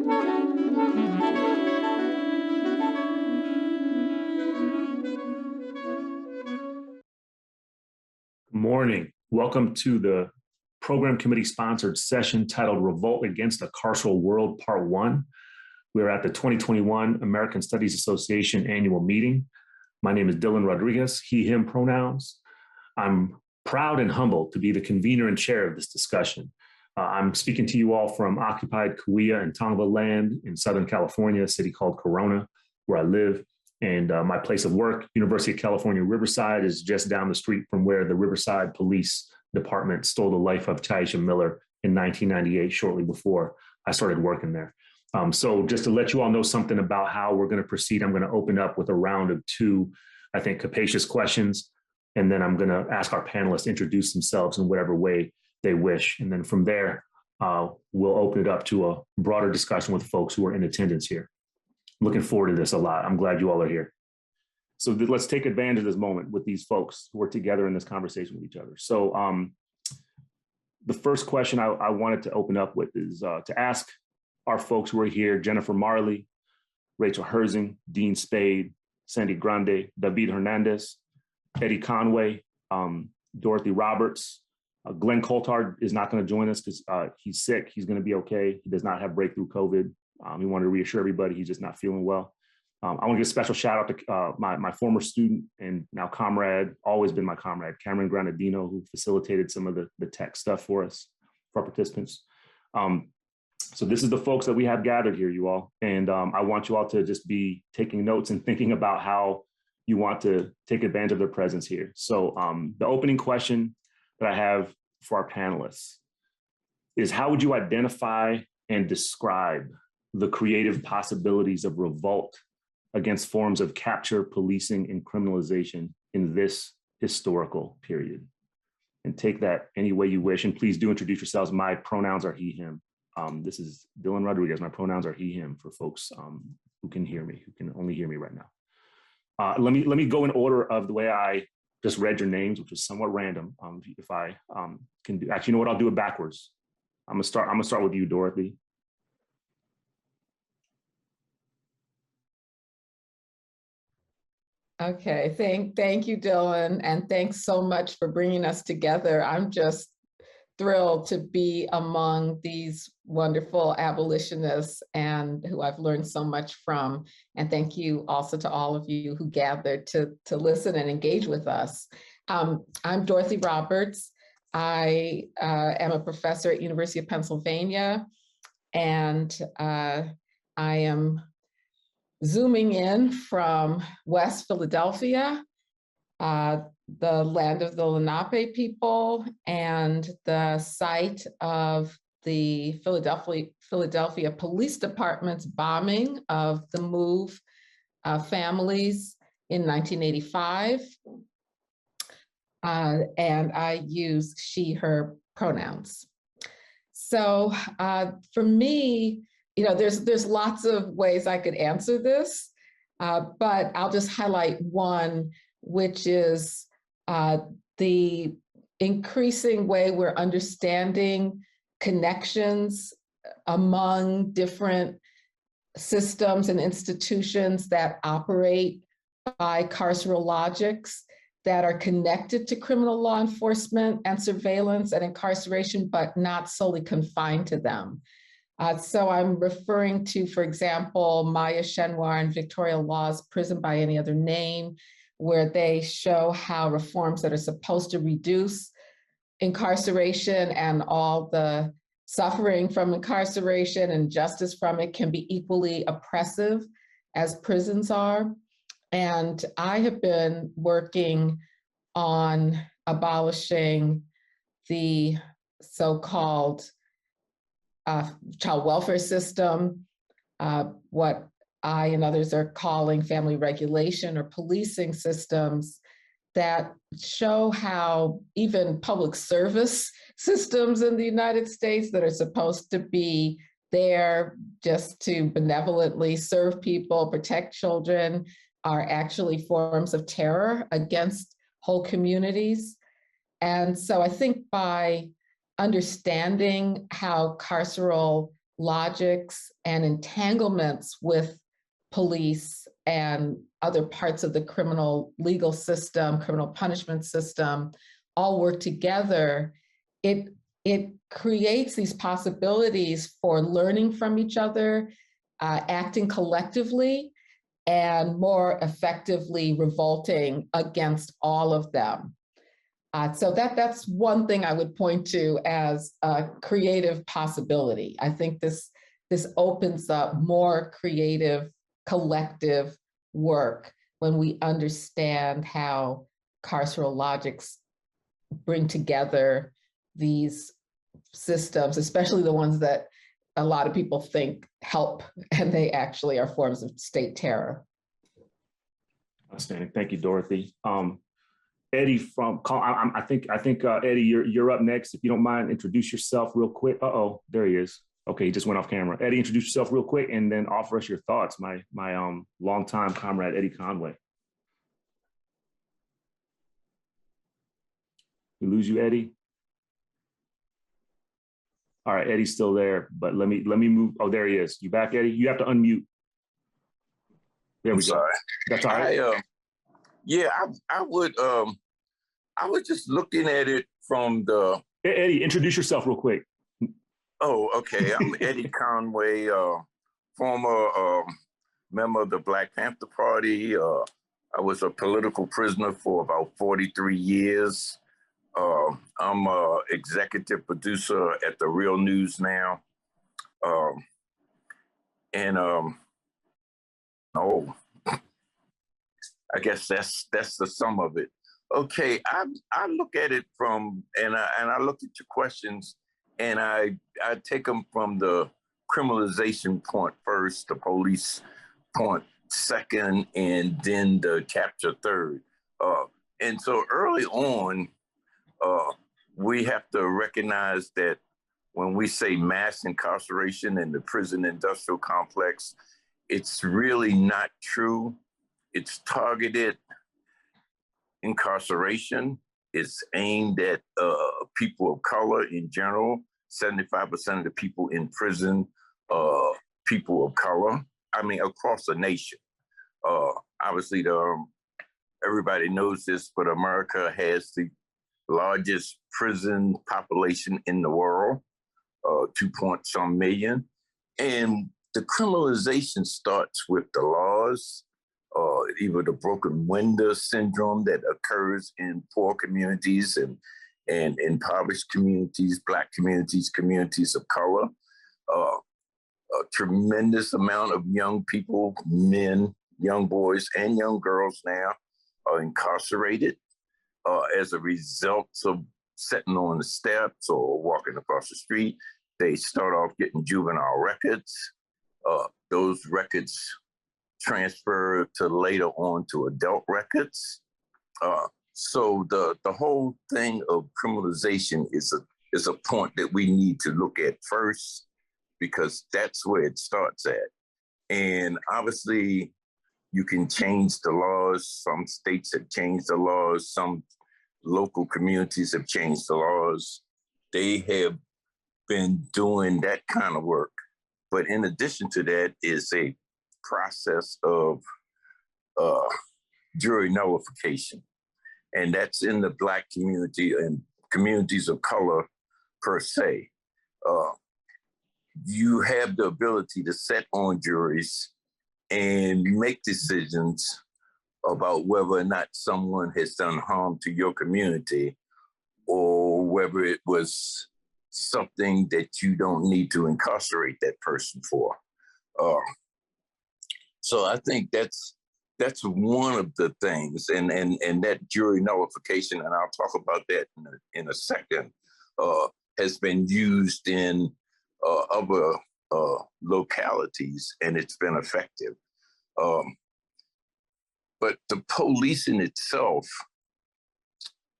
Good morning. Welcome to the Program Committee sponsored session titled Revolt Against a Carceral World Part 1. We're at the 2021 American Studies Association annual meeting. My name is Dylan Rodríguez, he, him pronouns. I'm proud and humbled to be the convener and chair of this discussion. I'm speaking to you all from occupied Cahuilla and Tongva land in Southern California, a city called Corona, where I live. And my place of work, University of California, Riverside, is just down the street from where the Riverside Police Department stole the life of Taisha Miller in 1998, shortly before I started working there. So just to let you all know something about how we're going to proceed, I'm going to open up with a round of two, I think, capacious questions. And then I'm going to ask our panelists to introduce themselves in whatever way they wish. And then from there, we'll open it up to a broader discussion with folks who are in attendance here. Looking forward to this a lot. I'm glad you all are here. So let's take advantage of this moment with these folks who are together in this conversation with each other. So the first question I wanted to open up with is to ask our folks who are here: Jennifer Marley, Rachel Herzing, Dean Spade, Sandy Grande, David Hernandez, Eddie Conway, Dorothy Roberts. Glenn Coulthard is not going to join us because he's sick. He's going to be okay. He does not have breakthrough COVID. We wanted to reassure everybody he's just not feeling well. I want to give a special shout out to my former student and now comrade, always been my comrade, Cameron Granadino, who facilitated some of the tech stuff for us, for our participants. So this is the folks that we have gathered here, you all. And I want you all to just be taking notes and thinking about how you want to take advantage of their presence here. So the opening question that I have for our panelists is: how would you identify and describe the creative possibilities of revolt against forms of capture, policing, and criminalization in this historical period? And take that any way you wish. And please do introduce yourselves. My pronouns are he, him. This is Dylan Rodríguez. My pronouns are he, him for folks who can hear me, who can only hear me right now. Let me go in order of the way I just read your names, which is somewhat random. If I can do, actually, you know what? I'll do it backwards. I'm gonna start with you, Dorothy. Okay, thank you, Dylan, and thanks so much for bringing us together. I'm just thrilled to be among these wonderful abolitionists and who I've learned so much from. And thank you also to all of you who gathered to listen and engage with us. I'm Dorothy Roberts. I am a professor at University of Pennsylvania, and I am zooming in from West Philadelphia, the land of the Lenape people and the site of the Philadelphia Police Department's bombing of the MOVE families in 1985. And I use she, her pronouns. So for me, you know, there's lots of ways I could answer this, but I'll just highlight one, which is the increasing way we're understanding connections among different systems and institutions that operate by carceral logics that are connected to criminal law enforcement and surveillance and incarceration, but not solely confined to them. So I'm referring to, for example, Maya Shenwar and Victoria Law's Prison by Any Other Name, where they show how reforms that are supposed to reduce incarceration and all the suffering from incarceration and justice from it can be equally oppressive as prisons are. And I have been working on abolishing the so-called child welfare system, what I and others are calling family regulation or policing systems that show how even public service systems in the United States that are supposed to be there just to benevolently serve people, protect children, are actually forms of terror against whole communities. And so I think by understanding how carceral logics and entanglements with police and other parts of the criminal legal system, criminal punishment system, all work together, it creates these possibilities for learning from each other, acting collectively, and more effectively revolting against all of them. So that's one thing I would point to as a creative possibility. I think this opens up more creative, collective work when we understand how carceral logics bring together these systems, especially the ones that a lot of people think help, and they actually are forms of state terror. Outstanding. Thank you, Dorothy. Eddie from, I think Eddie, you're up next. If you don't mind, introduce yourself real quick. Uh-oh, there he is. Okay, he just went off camera. Eddie, introduce yourself real quick and then offer us your thoughts. My longtime comrade, Eddie Conway. We lose you, Eddie? All right, Eddie's still there, but let me move. Oh, there he is. You back, Eddie? You have to unmute. There we go. Sorry. That's all right. Yeah, I was just looking at it from the. Eddie, introduce yourself real quick. Oh, okay. I'm Eddie Conway, former member of the Black Panther Party. I was a political prisoner for about 43 years. I'm an executive producer at the Real News now. I guess that's the sum of it. Okay, I look at it from, and I look at your questions, and I take them from the criminalization point first, the police point second, and then the capture third. And so early on, we have to recognize that when we say mass incarceration in the prison industrial complex, it's really not true. It's targeted incarceration. It's aimed at people of color in general. 75% of the people in prison, people of color. I mean, across the nation. Obviously, everybody knows this, but America has the largest prison population in the world, 2-point-some million. And the criminalization starts with the laws, either the broken window syndrome that occurs in poor communities and impoverished communities, Black communities, communities of color. A tremendous amount of young people, men, young boys, and young girls now are incarcerated as a result of sitting on the steps or walking across the street. They start off getting juvenile records. Those records transfer to later on to adult records. So the whole thing of criminalization is a point that we need to look at first, because that's where it starts at. And obviously, you can change the laws. Some states have changed the laws. Some local communities have changed the laws. They have been doing that kind of work. But in addition to that is a process of jury nullification. And that's in the Black community and communities of color per se. You have the ability to sit on juries and make decisions about whether or not someone has done harm to your community, or whether it was something that you don't need to incarcerate that person for. So I think that's one of the things, and that jury nullification, and I'll talk about that in a second, has been used in other localities, and it's been effective. But the policing itself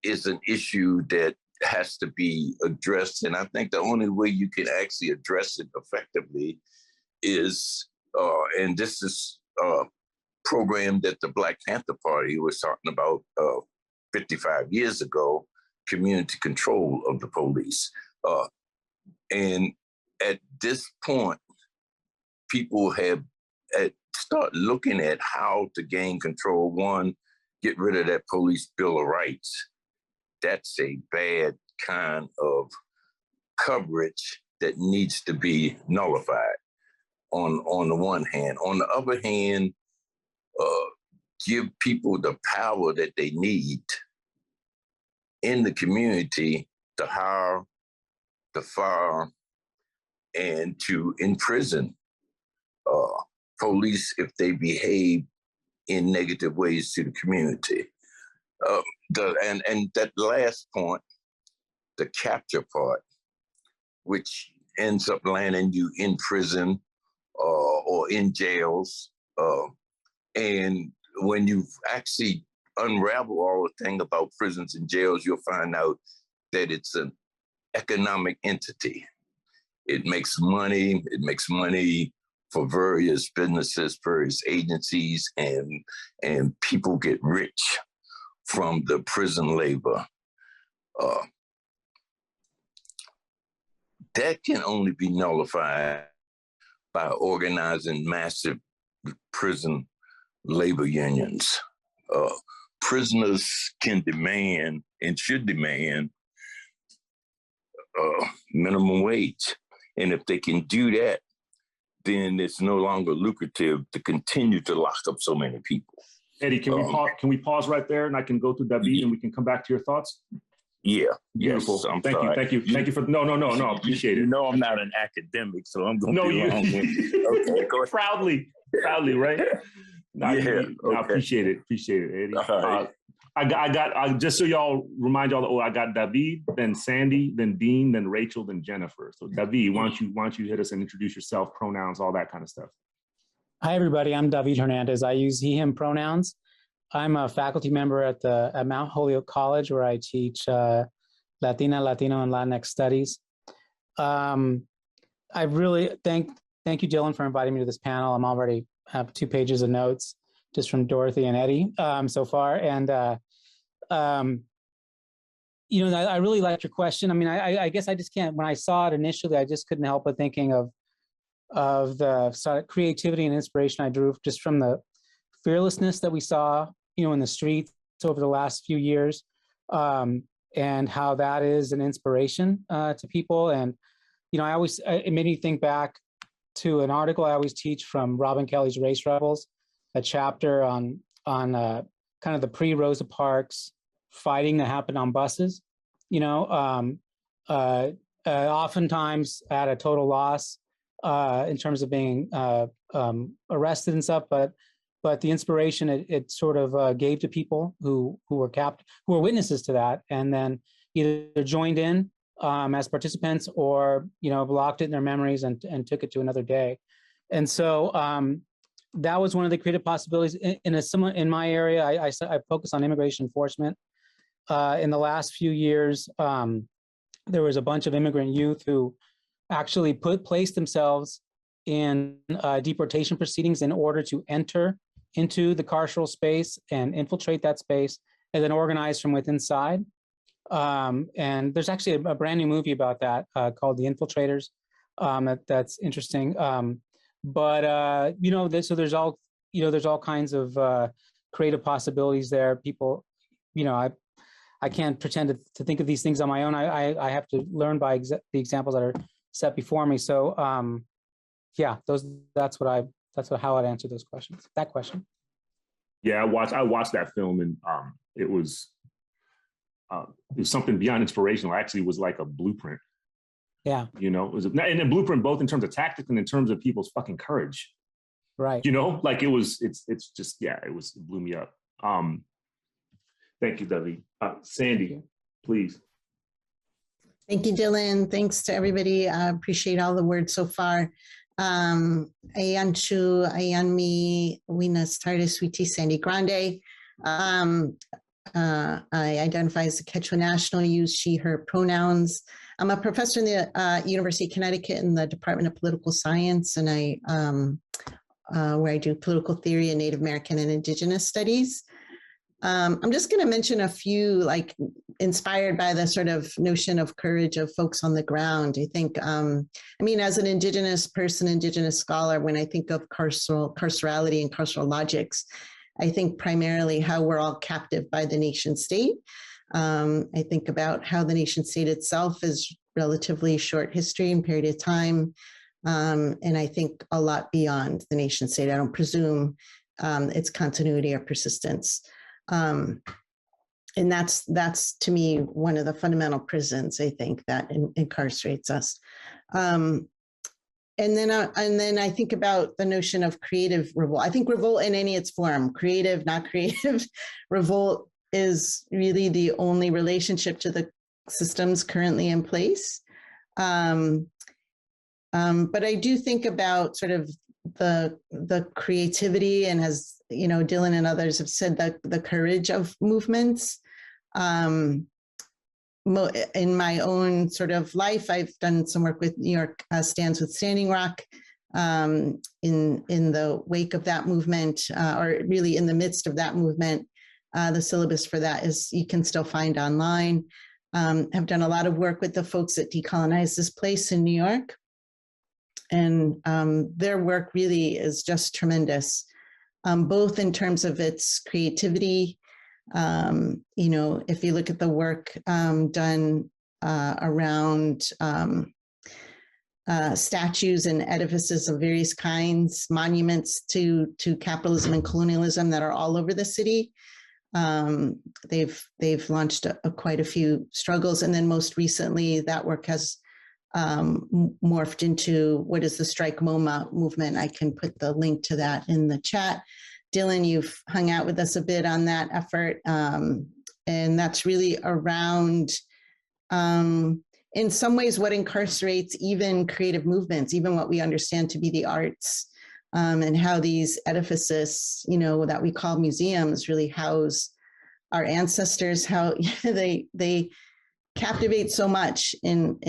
is an issue that has to be addressed. And I think the only way you can actually address it effectively is, and this is a program that the Black Panther Party was talking about 55 years ago, community control of the police. And at this point, people have start looking at how to gain control. One, get rid of that police Bill of Rights. That's a bad kind of coverage that needs to be nullified on the one hand. On the other hand, give people the power that they need in the community to hire, to fire, and to imprison police if they behave in negative ways to the community. And that last point, the capture part, which ends up landing you in prison or in jails. And when you actually unravel all the thing about prisons and jails, you'll find out that it's an economic entity. It makes money. It makes money for various businesses, various agencies, and people get rich from the prison labor. That can only be nullified by organizing massive prison labor unions. Prisoners can demand and should demand minimum wage. And if they can do that, then it's no longer lucrative to continue to lock up so many people. Eddie, can we pause right there and I can go through David and we can come back to your thoughts? Yeah. Beautiful. Yes, Thank you for no, appreciate it. You know I'm not an academic, so I'm going to be long. Okay, go ahead. Proudly, right? I appreciate it, Eddie. Right. I got just so y'all remind y'all. I got David, then Sandy, then Dean, then Rachel, then Jennifer. So David, why don't you hit us and introduce yourself, pronouns, all that kind of stuff. Hi everybody, I'm David Hernandez. I use he/him pronouns. I'm a faculty member at Mount Holyoke College, where I teach Latino, and Latinx studies. I really thank you, Dylan, for inviting me to this panel. I'm already have 2 pages of notes just from Dorothy and Eddie so far. And, you know, I really liked your question. I mean, I guess I just can't, when I saw it initially, I just couldn't help but thinking of the sort of creativity and inspiration I drew just from the fearlessness that we saw, you know, in the streets over the last few years, and how that is an inspiration to people. And, you know, it made me think back to an article I always teach from Robin Kelly's Race Rebels, a chapter on kind of the pre-Rosa Parks fighting that happened on buses, you know, oftentimes at a total loss in terms of being arrested and stuff, but the inspiration it sort of gave to people who were witnesses to that, and then either joined in as participants or, you know, blocked it in their memories and took it to another day. And so that was one of the creative possibilities. In my area, I focus on immigration enforcement. In the last few years, there was a bunch of immigrant youth who actually placed themselves in deportation proceedings in order to enter into the carceral space and infiltrate that space and then organize from within inside. And there's actually a brand new movie about that called The Infiltrators. That's interesting. You know, so there's all kinds of creative possibilities there. People, you know, I can't pretend to think of these things on my own. I have to learn by the examples that are set before me. So yeah, that's how I'd answer those questions. That question. Yeah, I watched that film, and it was something beyond inspirational. Actually, it was like a blueprint. Yeah, you know, and a blueprint both in terms of tactics and in terms of people's fucking courage. Right. You know, like it blew me up. Thank you, David. Sandy, please. Thank you, Dylan. Thanks to everybody. I appreciate all the words so far. Ayan Chu, Ayan Mi, Winas Tardes, Sweetie, Sandy Grande. I identify as a Quechua national, use she, her pronouns. I'm a professor in the University of Connecticut in the Department of Political Science, and where I do political theory and Native American and Indigenous studies. I'm just going to mention a few, like inspired by the sort of notion of courage of folks on the ground. I think, I mean, as an Indigenous person, Indigenous scholar, when I think of carcerality and carceral logics, I think primarily how we're all captive by the nation state. I think about how the nation state itself is relatively short history and period of time. And I think a lot beyond the nation state. I don't presume its continuity or persistence. And that's to me one of the fundamental prisons, I think, that incarcerates us. And then I think about the notion of creative revolt. I think revolt in any its form, creative, not creative, revolt is really the only relationship to the systems currently in place. But I do think about sort of the creativity, and as you know, Dylan and others have said, that the courage of movements. In my own sort of life, I've done some work with New York Stands with Standing Rock in the wake of that movement, or really in the midst of that movement. The syllabus for that is you can still find online. Have done a lot of work with the folks at Decolonize This Place in New York. And their work really is just tremendous, both in terms of its creativity. You know, if you look at the work done around statues and edifices of various kinds, monuments to capitalism and colonialism that are all over the city. They've launched quite a few struggles, and then most recently that work has morphed into what is the Strike MoMA movement. I can put the link to that in the chat. Dylan, you've hung out with us a bit on that effort, and that's really around, in some ways, what incarcerates even creative movements, even what we understand to be the arts, and how these edifices, you know, that we call museums, really house our ancestors, how they captivate so much in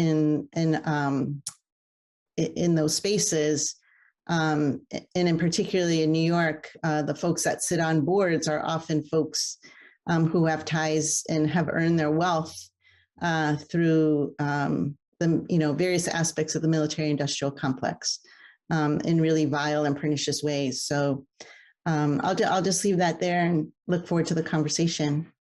those spaces. And in particularly in New York, the folks that sit on boards are often folks who have ties and have earned their wealth through the various aspects of the military-industrial complex in really vile and pernicious ways. So I'll just leave that there and look forward to the conversation.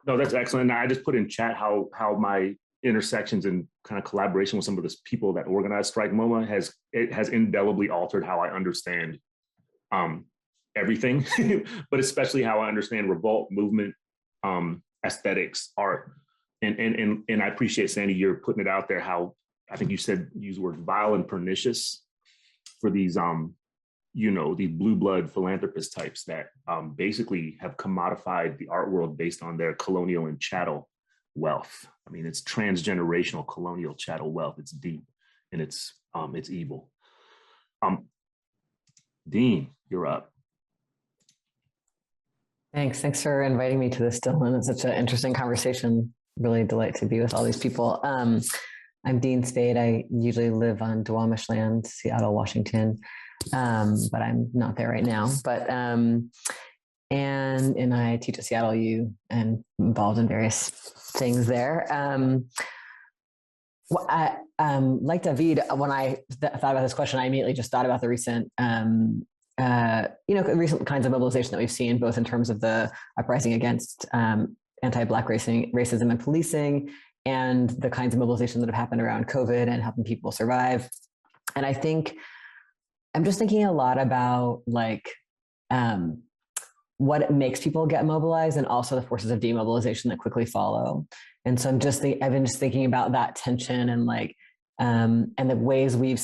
No, that's excellent. And I just put in chat how my intersections and kind of collaboration with some of the people that organize Strike MoMA has indelibly altered how I understand everything, but especially how I understand revolt, movement, aesthetics, art. And I appreciate, Sandy, you're putting it out there, how I think you use the word vile and pernicious for these these blue blood philanthropist types that basically have commodified the art world based on their colonial and chattel wealth. I mean, it's transgenerational colonial chattel wealth. It's deep and it's evil. Dean, you're up. Thanks for inviting me to this, Dylan. It's such an interesting conversation. Really delight to be with all these people. I'm Dean Spade. I usually live on Duwamish land, Seattle, Washington, but I'm not there right now. But and I teach at Seattle U and involved in various things there. Like David, when I thought about this question, I immediately just thought about the recent, recent kinds of mobilization that we've seen, both in terms of the uprising against anti-Black racism and policing, and the kinds of mobilization that have happened around COVID and helping people survive. And I think I'm just thinking a lot about what makes people get mobilized, and also the forces of demobilization that quickly follow. And so I've been just thinking about that tension and and the ways we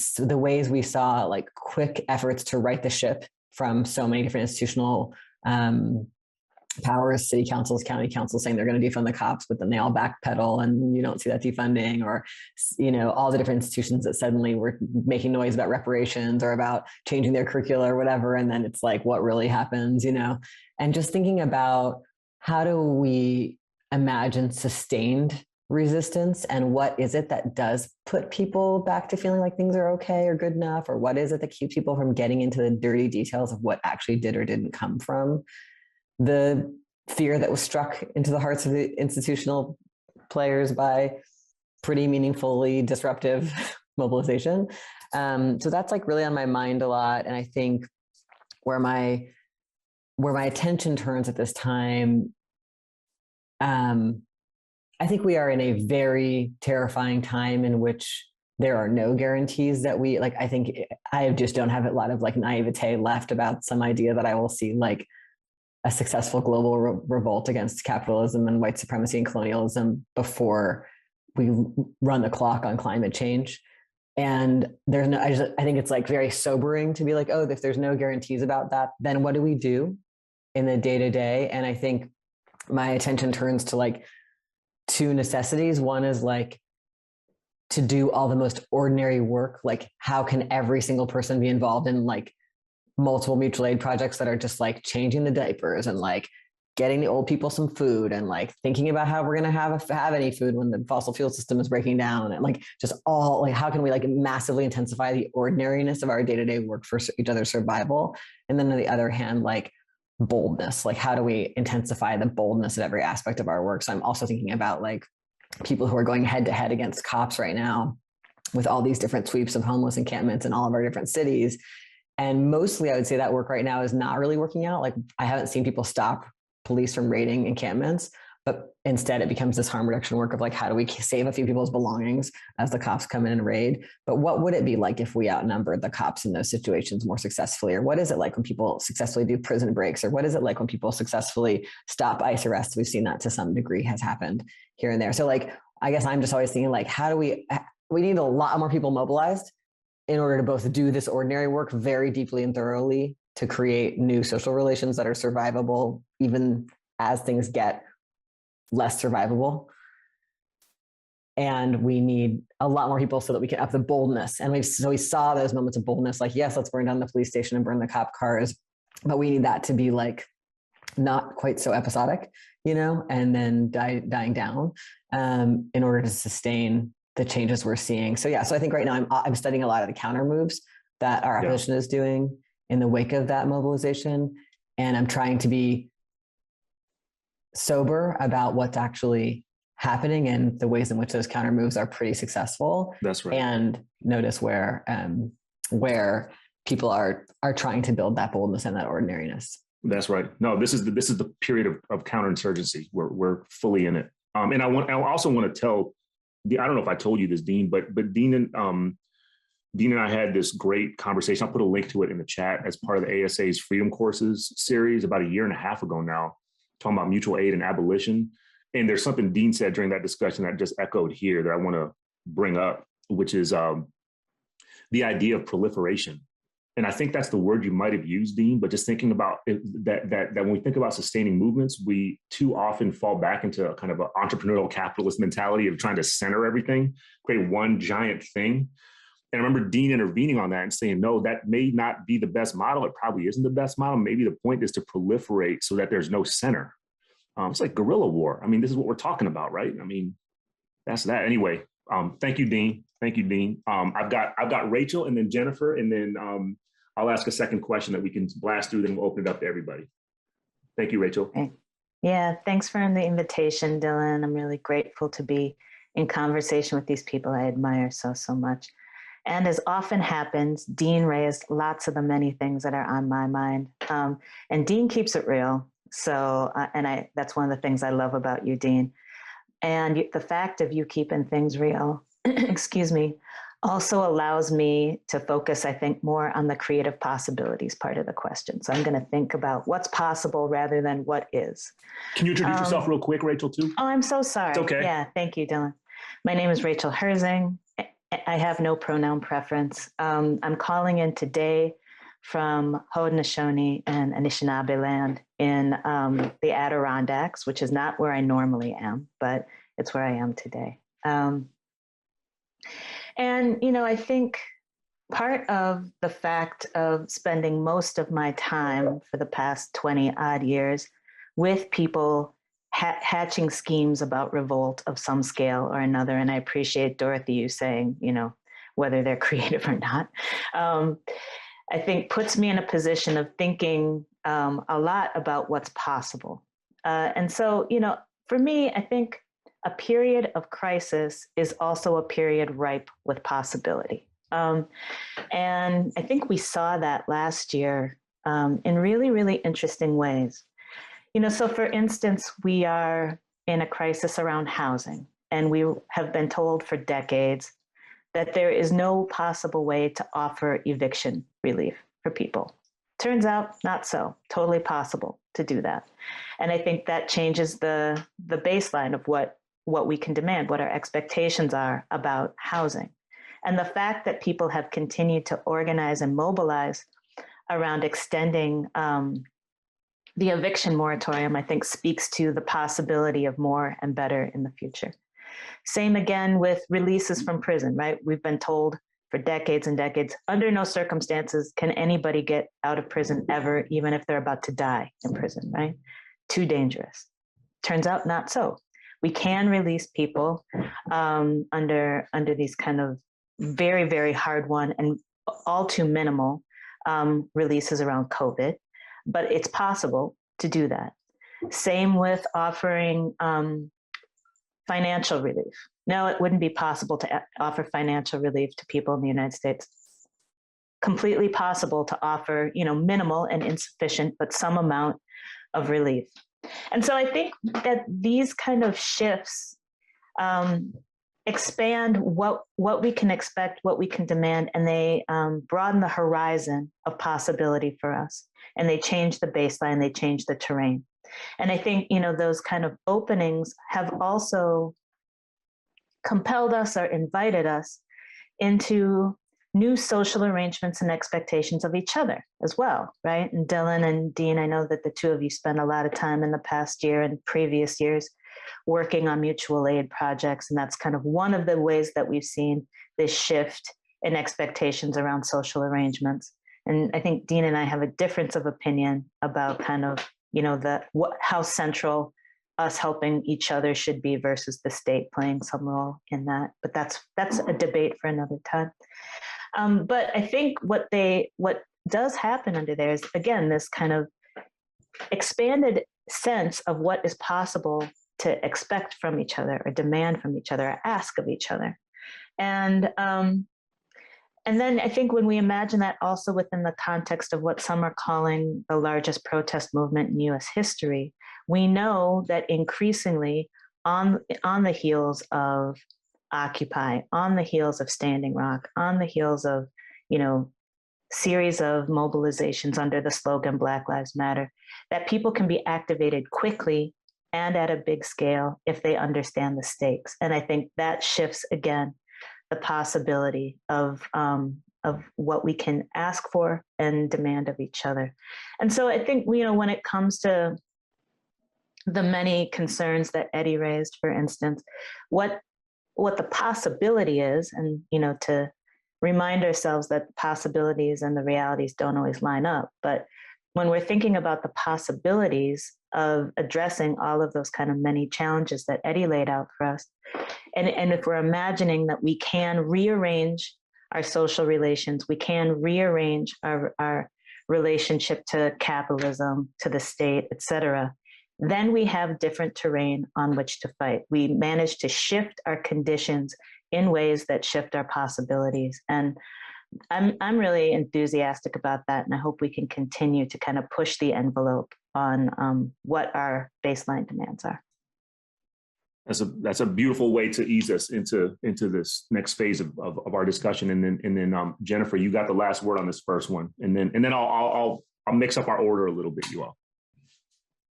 saw quick efforts to right the ship from so many different institutional powers, city councils, county councils saying they're going to defund the cops, but then they all backpedal and you don't see that defunding, or, all the different institutions that suddenly were making noise about reparations or about changing their curricula or whatever. And then it's what really happens, and just thinking about how do we imagine sustained resistance, and what is it that does put people back to feeling like things are okay or good enough, or what is it that keeps people from getting into the dirty details of what actually did or didn't come from the fear that was struck into the hearts of the institutional players by pretty meaningfully disruptive mobilization. So that's like really on my mind a lot. And I think where my attention turns at this time, I think we are in a very terrifying time in which there are no guarantees that we, like, I think I just don't have a lot of like naivete left about some idea that I will see like a successful global revolt against capitalism and white supremacy and colonialism before we run the clock on climate change. And there's no, I think it's like very sobering to be like, oh, if there's no guarantees about that, then what do we do in the day to day? And I think my attention turns to like two necessities. One is like to do all the most ordinary work. Like, how can every single person be involved in like multiple mutual aid projects that are just like changing the diapers and like getting the old people some food and like thinking about how we're going to have any food when the fossil fuel system is breaking down, and like just all like, how can we like massively intensify the ordinariness of our day-to-day work for each other's survival? And then on the other hand, like boldness, like how do we intensify the boldness of every aspect of our work? So I'm also thinking about like people who are going head to head against cops right now with all these different sweeps of homeless encampments in all of our different cities. And mostly I would say that work right now is not really working out. Like, I haven't seen people stop police from raiding encampments, but instead it becomes this harm reduction work of like, how do we save a few people's belongings as the cops come in and raid? But what would it be like if we outnumbered the cops in those situations more successfully? Or what is it like when people successfully do prison breaks? Or what is it like when people successfully stop ICE arrests? We've seen that to some degree has happened here and there. So like, I guess I'm just always thinking like, how do we need a lot more people mobilized in order to both do this ordinary work very deeply and thoroughly to create new social relations that are survivable, even as things get less survivable. And we need a lot more people so that we can up the boldness. And we saw those moments of boldness, like, yes, let's burn down the police station and burn the cop cars, but we need that to be like not quite so episodic, you know, and then dying down in order to sustain the changes we're seeing. So yeah, so I think right now I'm studying a lot of the counter moves that our opposition is doing in the wake of that mobilization. And I'm trying to be sober about what's actually happening and the ways in which those counter moves are pretty successful. That's right. And notice where people are trying to build that boldness and that ordinariness. That's right. No, this is the period of counterinsurgency. We're fully in it. And I also want to tell, I don't know if I told you this, Dean, but Dean and I had this great conversation. I'll put a link to it in the chat as part of the ASA's Freedom Courses series about a year and a half ago now, talking about mutual aid and abolition. And there's something Dean said during that discussion that just echoed here that I want to bring up, which is the idea of proliferation. And I think that's the word you might have used, Dean, but just thinking about that when we think about sustaining movements, we too often fall back into a kind of an entrepreneurial capitalist mentality of trying to center everything, create one giant thing. And I remember Dean intervening on that and saying, no, that may not be the best model. It probably isn't the best model. Maybe the point is to proliferate so that there's no center. It's like guerrilla war. I mean, this is what we're talking about, right? I mean, that's that. Anyway, thank you, Dean. Thank you, Dean. I've got Rachel and then Jennifer, and then I'll ask a second question that we can blast through, then we'll open it up to everybody. Thank you, Rachel. Okay. Yeah, thanks for the invitation, Dylan. I'm really grateful to be in conversation with these people I admire so much. And as often happens, Dean raised lots of the many things that are on my mind. And Dean keeps it real. So, that's one of the things I love about you, Dean. And the fact of you keeping things real, excuse me, also allows me to focus, I think, more on the creative possibilities part of the question. So I'm going to think about what's possible rather than what is. Can you introduce yourself real quick, Rachel, too? Oh, I'm so sorry. It's okay. Yeah, thank you, Dylan. My name is Rachel Herzing. I have no pronoun preference. I'm calling in today from Haudenosaunee and Anishinaabe land in the Adirondacks, which is not where I normally am, but it's where I am today. And, you know, I think part of the fact of spending most of my time for the past 20 odd years with people hatching schemes about revolt of some scale or another, and I appreciate Dorothy, you saying, you know, whether they're creative or not, I think puts me in a position of thinking a lot about what's possible. And so, for me, I think a period of crisis is also a period ripe with possibility. And I think we saw that last year in really, really interesting ways. So for instance, we are in a crisis around housing, and we have been told for decades that there is no possible way to offer eviction relief for people. Turns out, not so. Totally possible to do that. And I think that changes the baseline of what we can demand, what our expectations are about housing. And the fact that people have continued to organize and mobilize around extending the eviction moratorium, I think, speaks to the possibility of more and better in the future. Same again with releases from prison, right? We've been told for decades and decades, under no circumstances can anybody get out of prison ever, even if they're about to die in prison, right? Too dangerous. Turns out not so. We can release people under these kind of very, very hard won and all too minimal releases around COVID, but it's possible to do that. Same with offering financial relief. No, it wouldn't be possible to offer financial relief to people in the United States. Completely possible to offer, minimal and insufficient, but some amount of relief. And so I think that these kind of shifts expand what we can expect, what we can demand, and they broaden the horizon of possibility for us. And they change the baseline, they change the terrain. And I think, those kind of openings have also compelled us or invited us into new social arrangements and expectations of each other as well, right? And Dylan and Dean, I know that the two of you spent a lot of time in the past year and previous years working on mutual aid projects. And that's kind of one of the ways that we've seen this shift in expectations around social arrangements. And I think Dean and I have a difference of opinion about kind of, how central us helping each other should be versus the state playing some role in that. But that's a debate for another time. But I think what does happen under there is, again, this kind of expanded sense of what is possible to expect from each other or demand from each other or ask of each other. And then I think when we imagine that also within the context of what some are calling the largest protest movement in US history, we know that increasingly on the heels of Occupy, on the heels of Standing Rock, on the heels of, series of mobilizations under the slogan Black Lives Matter, that people can be activated quickly and at a big scale if they understand the stakes. And I think that shifts, again, the possibility of what we can ask for and demand of each other. And so I think, when it comes to the many concerns that Eddie raised, for instance, what the possibility is, and, to remind ourselves that the possibilities and the realities don't always line up. But when we're thinking about the possibilities of addressing all of those kind of many challenges that Eddie laid out for us, and if we're imagining that we can rearrange our social relations, we can rearrange our relationship to capitalism, to the state, et cetera, then we have different terrain on which to fight. We manage to shift our conditions in ways that shift our possibilities. And I'm really enthusiastic about that. And I hope we can continue to kind of push the envelope on what our baseline demands are. That's a beautiful way to ease us into this next phase of our discussion. And then Jennifer, you got the last word on this first one. And then I'll mix up our order a little bit, you all.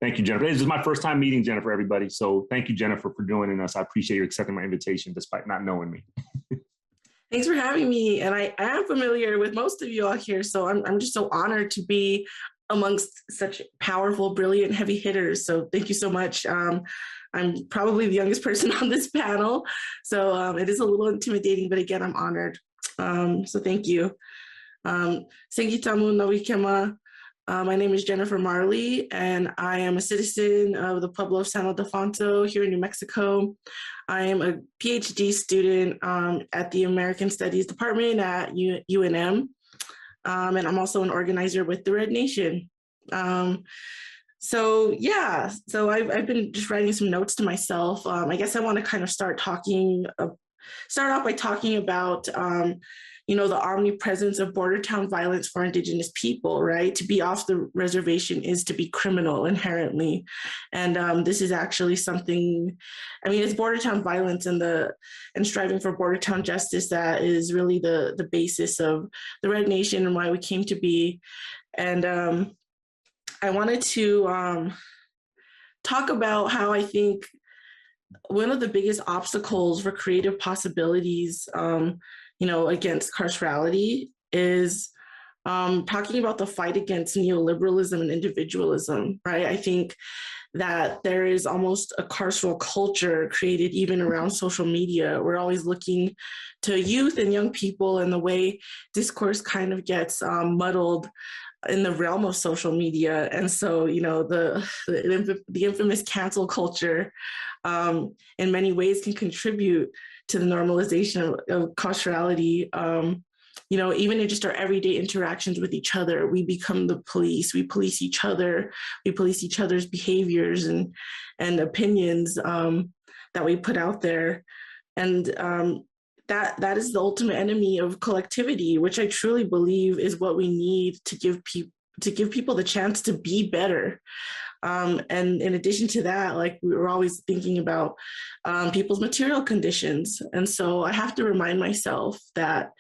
Thank you, Jennifer. This is my first time meeting Jennifer, everybody. So thank you, Jennifer, for joining us. I appreciate you accepting my invitation despite not knowing me. Thanks for having me. And I am familiar with most of you all here. So I'm just so honored to be amongst such powerful, brilliant, heavy hitters. So thank you so much. I'm probably the youngest person on this panel. So it is a little intimidating, but again, I'm honored. So thank you. Sengitamu Nawikema. My name is Jennifer Marley, and I am a citizen of the Pueblo of San Ildefonso here in New Mexico. I am a PhD student at the American Studies Department at UNM, and I'm also an organizer with the Red Nation. So yeah, so I've been just writing some notes to myself. I guess I want to kind of start off by talking about, the omnipresence of border town violence for Indigenous people, right? To be off the reservation is to be criminal inherently. And this is actually something, it's border town violence and striving for border town justice that is really the basis of the Red Nation and why we came to be. And I wanted to talk about how I think one of the biggest obstacles for creative possibilities, against carcerality is talking about the fight against neoliberalism and individualism, right? I think that there is almost a carceral culture created even around social media. We're always looking to youth and young people, and the way discourse kind of gets muddled in the realm of social media. And so, the infamous cancel culture in many ways can contribute to the normalization of carcerality. Even in just our everyday interactions with each other, we become the police. We police each other. We police each other's behaviors and opinions that we put out there. And that is the ultimate enemy of collectivity, which I truly believe is what we need to give people the chance to be better. And in addition to that, we were always thinking about people's material conditions. And so I have to remind myself that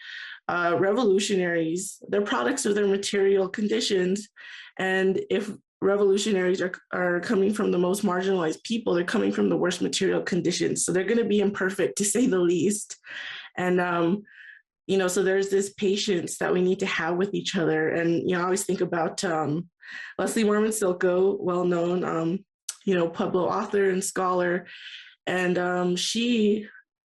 revolutionaries, they're products of their material conditions. And if revolutionaries are coming from the most marginalized people, they're coming from the worst material conditions. So they're going to be imperfect, to say the least. And, so there's this patience that we need to have with each other. And, I always think about Leslie Werman Silko, well-known, Pueblo author and scholar. And she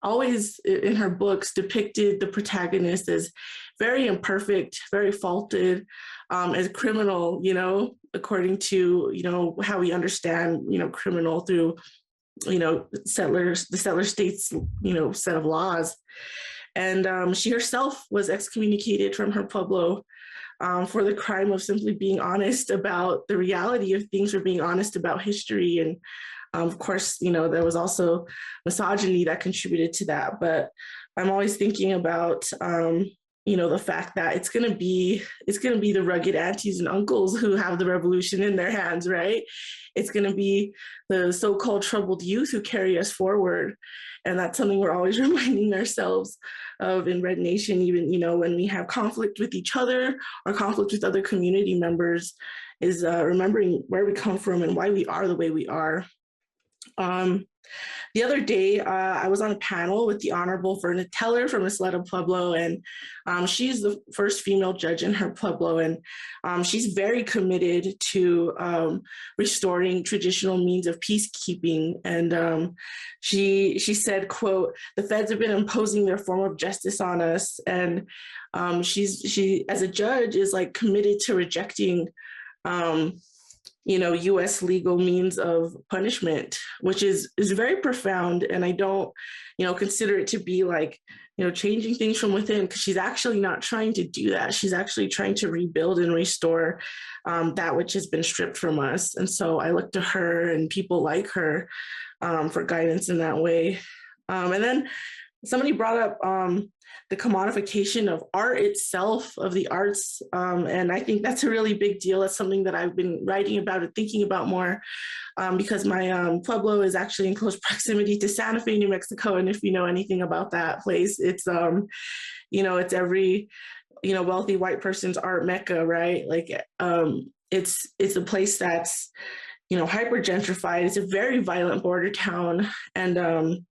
always, in her books, depicted the protagonist as very imperfect, very faulted, as criminal, according to, how we understand, criminal through, the settler states, set of laws. And she herself was excommunicated from her Pueblo for the crime of simply being honest about the reality of things, or being honest about history. And of course, there was also misogyny that contributed to that. But I'm always thinking about, the fact that it's going to be the rugged aunties and uncles who have the revolution in their hands, right? It's going to be the so-called troubled youth who carry us forward. And that's something we're always reminding ourselves of in Red Nation, even, when we have conflict with each other or conflict with other community members, is remembering where we come from and why we are the way we are. The other day, I was on a panel with the Honorable Verna Teller from Isleta Pueblo, and she's the first female judge in her Pueblo, and she's very committed to restoring traditional means of peacekeeping. And she said, quote, "The feds have been imposing their form of justice on us," and she as a judge is committed to rejecting U.S. legal means of punishment, which is very profound. And I don't, consider it to be changing things from within, because she's actually not trying to do that. She's actually trying to rebuild and restore that which has been stripped from us. And so I look to her and people like her for guidance in that way. And then somebody brought up the commodification of art itself, of the arts. And I think that's a really big deal. That's something that I've been writing about and thinking about more, because my Pueblo is actually in close proximity to Santa Fe, New Mexico. And if you know anything about that place, it's, it's every, wealthy white person's art mecca, right? It's a place that's, hyper gentrified. It's a very violent border town. And,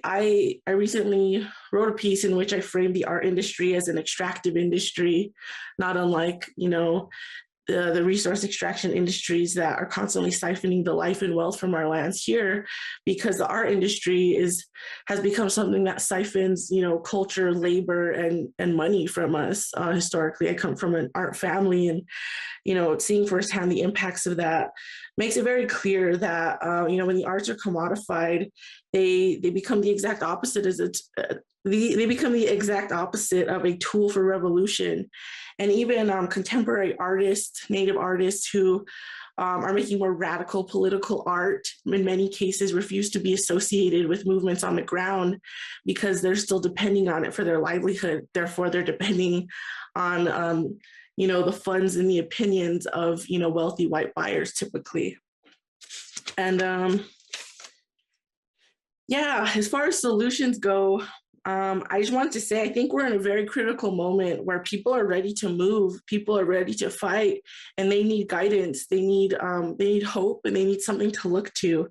I recently wrote a piece in which I framed the art industry as an extractive industry, not unlike, the resource extraction industries that are constantly siphoning the life and wealth from our lands here, because the art industry has become something that siphons, culture, labor, and money from us. Historically, I come from an art family, and, seeing firsthand the impacts of that makes it very clear that, when the arts are commodified, they become the exact opposite they become the exact opposite of a tool for revolution. And even contemporary artists, Native artists who are making more radical political art, in many cases refuse to be associated with movements on the ground because they're still depending on it for their livelihood. Therefore, they're depending on the funds and the opinions of wealthy white buyers typically. And as far as solutions go, I just wanted to say, I think we're in a very critical moment where people are ready to move, people are ready to fight, and they need guidance. They need hope, and they need something to look to.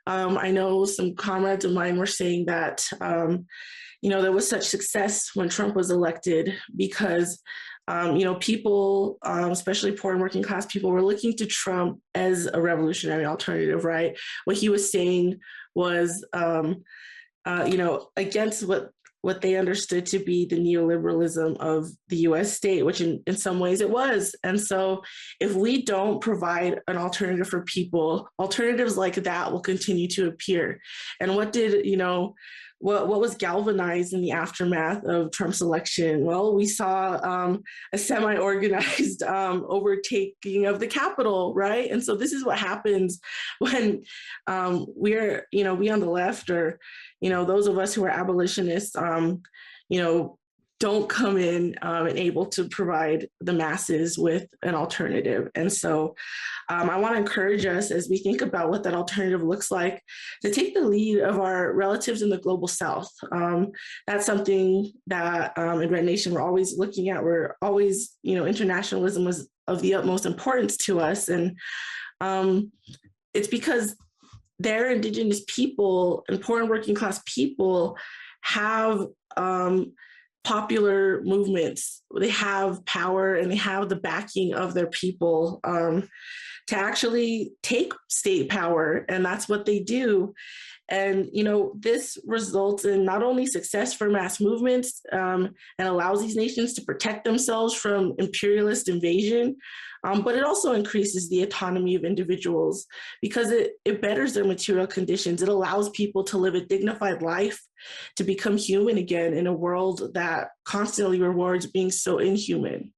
I know some comrades of mine were saying that, there was such success when Trump was elected because, people, especially poor and working class people, were looking to Trump as a revolutionary alternative, right? What he was saying was, against what they understood to be the neoliberalism of the US state, which in some ways it was. And so if we don't provide an alternative for people, alternatives like that will continue to appear. And what was galvanized in the aftermath of Trump's election? Well, we saw a semi-organized overtaking of the Capitol, right? And so this is what happens when we on the left, or those of us who are abolitionists, don't come in and able to provide the masses with an alternative. And so I want to encourage us, as we think about what that alternative looks like, to take the lead of our relatives in the global South. That's something that in Red Nation we're always looking at. We're always, internationalism was of the utmost importance to us. And it's because their Indigenous people and poor and working class people have popular movements. They have power and they have the backing of their people to actually take state power, and that's what they do. And this results in not only success for mass movements and allows these nations to protect themselves from imperialist invasion, but it also increases the autonomy of individuals because it betters their material conditions. It allows people to live a dignified life, to become human again in a world that constantly rewards being so inhuman.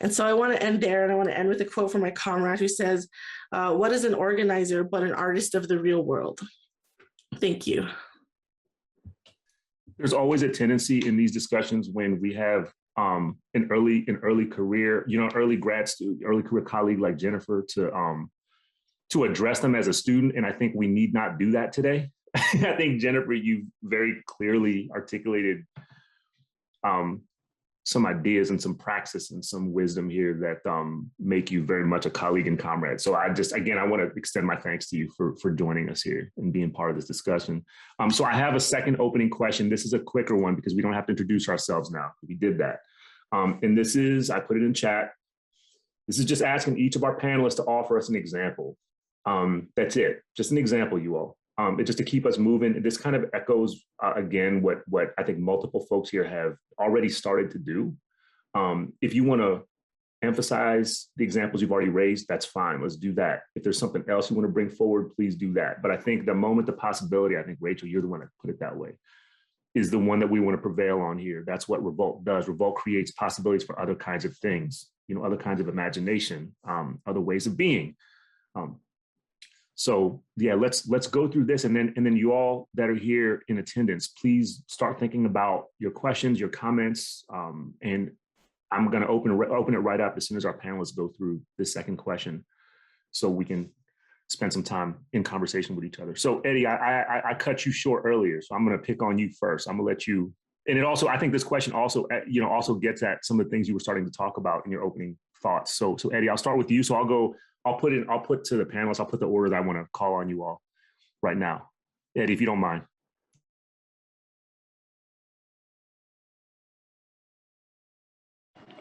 And so I want to end there, and I want to end with a quote from my comrade who says, "What is an organizer but an artist of the real world?" Thank you. There's always a tendency in these discussions when we have an early career, early grad student, early career colleague like Jennifer to address them as a student. And I think we need not do that today. I think, Jennifer, you very clearly articulated some ideas and some praxis and some wisdom here that make you very much a colleague and comrade. So I want to extend my thanks to you for joining us here and being part of this discussion. So I have a second opening question. This is a quicker one because we don't have to introduce ourselves now. We did that. And this is, I put it in chat. This is just asking each of our panelists to offer us an example. That's it, just an example, you all. Just to keep us moving. This kind of echoes, again, what I think multiple folks here have already started to do. If you want to emphasize the examples you've already raised, that's fine. Let's do that. If there's something else you want to bring forward, please do that. But I think the possibility, I think, Rachel, you're the one that put it that way, is the one that we want to prevail on here. That's what Revolt does. Revolt creates possibilities for other kinds of things, other kinds of imagination, other ways of being. So yeah, let's go through this, and then you all that are here in attendance, please start thinking about your questions, your comments, and I'm going to open it right up as soon as our panelists go through this second question, so we can spend some time in conversation with each other. So Eddie, I cut you short earlier, so I'm going to pick on you first. I'm going to let you, and it also, I think this question also gets at some of the things you were starting to talk about in your opening thoughts. So Eddie, I'll start with you. So I'll put to the panelists, I'll put the order that I want to call on you all right now. Eddie, if you don't mind.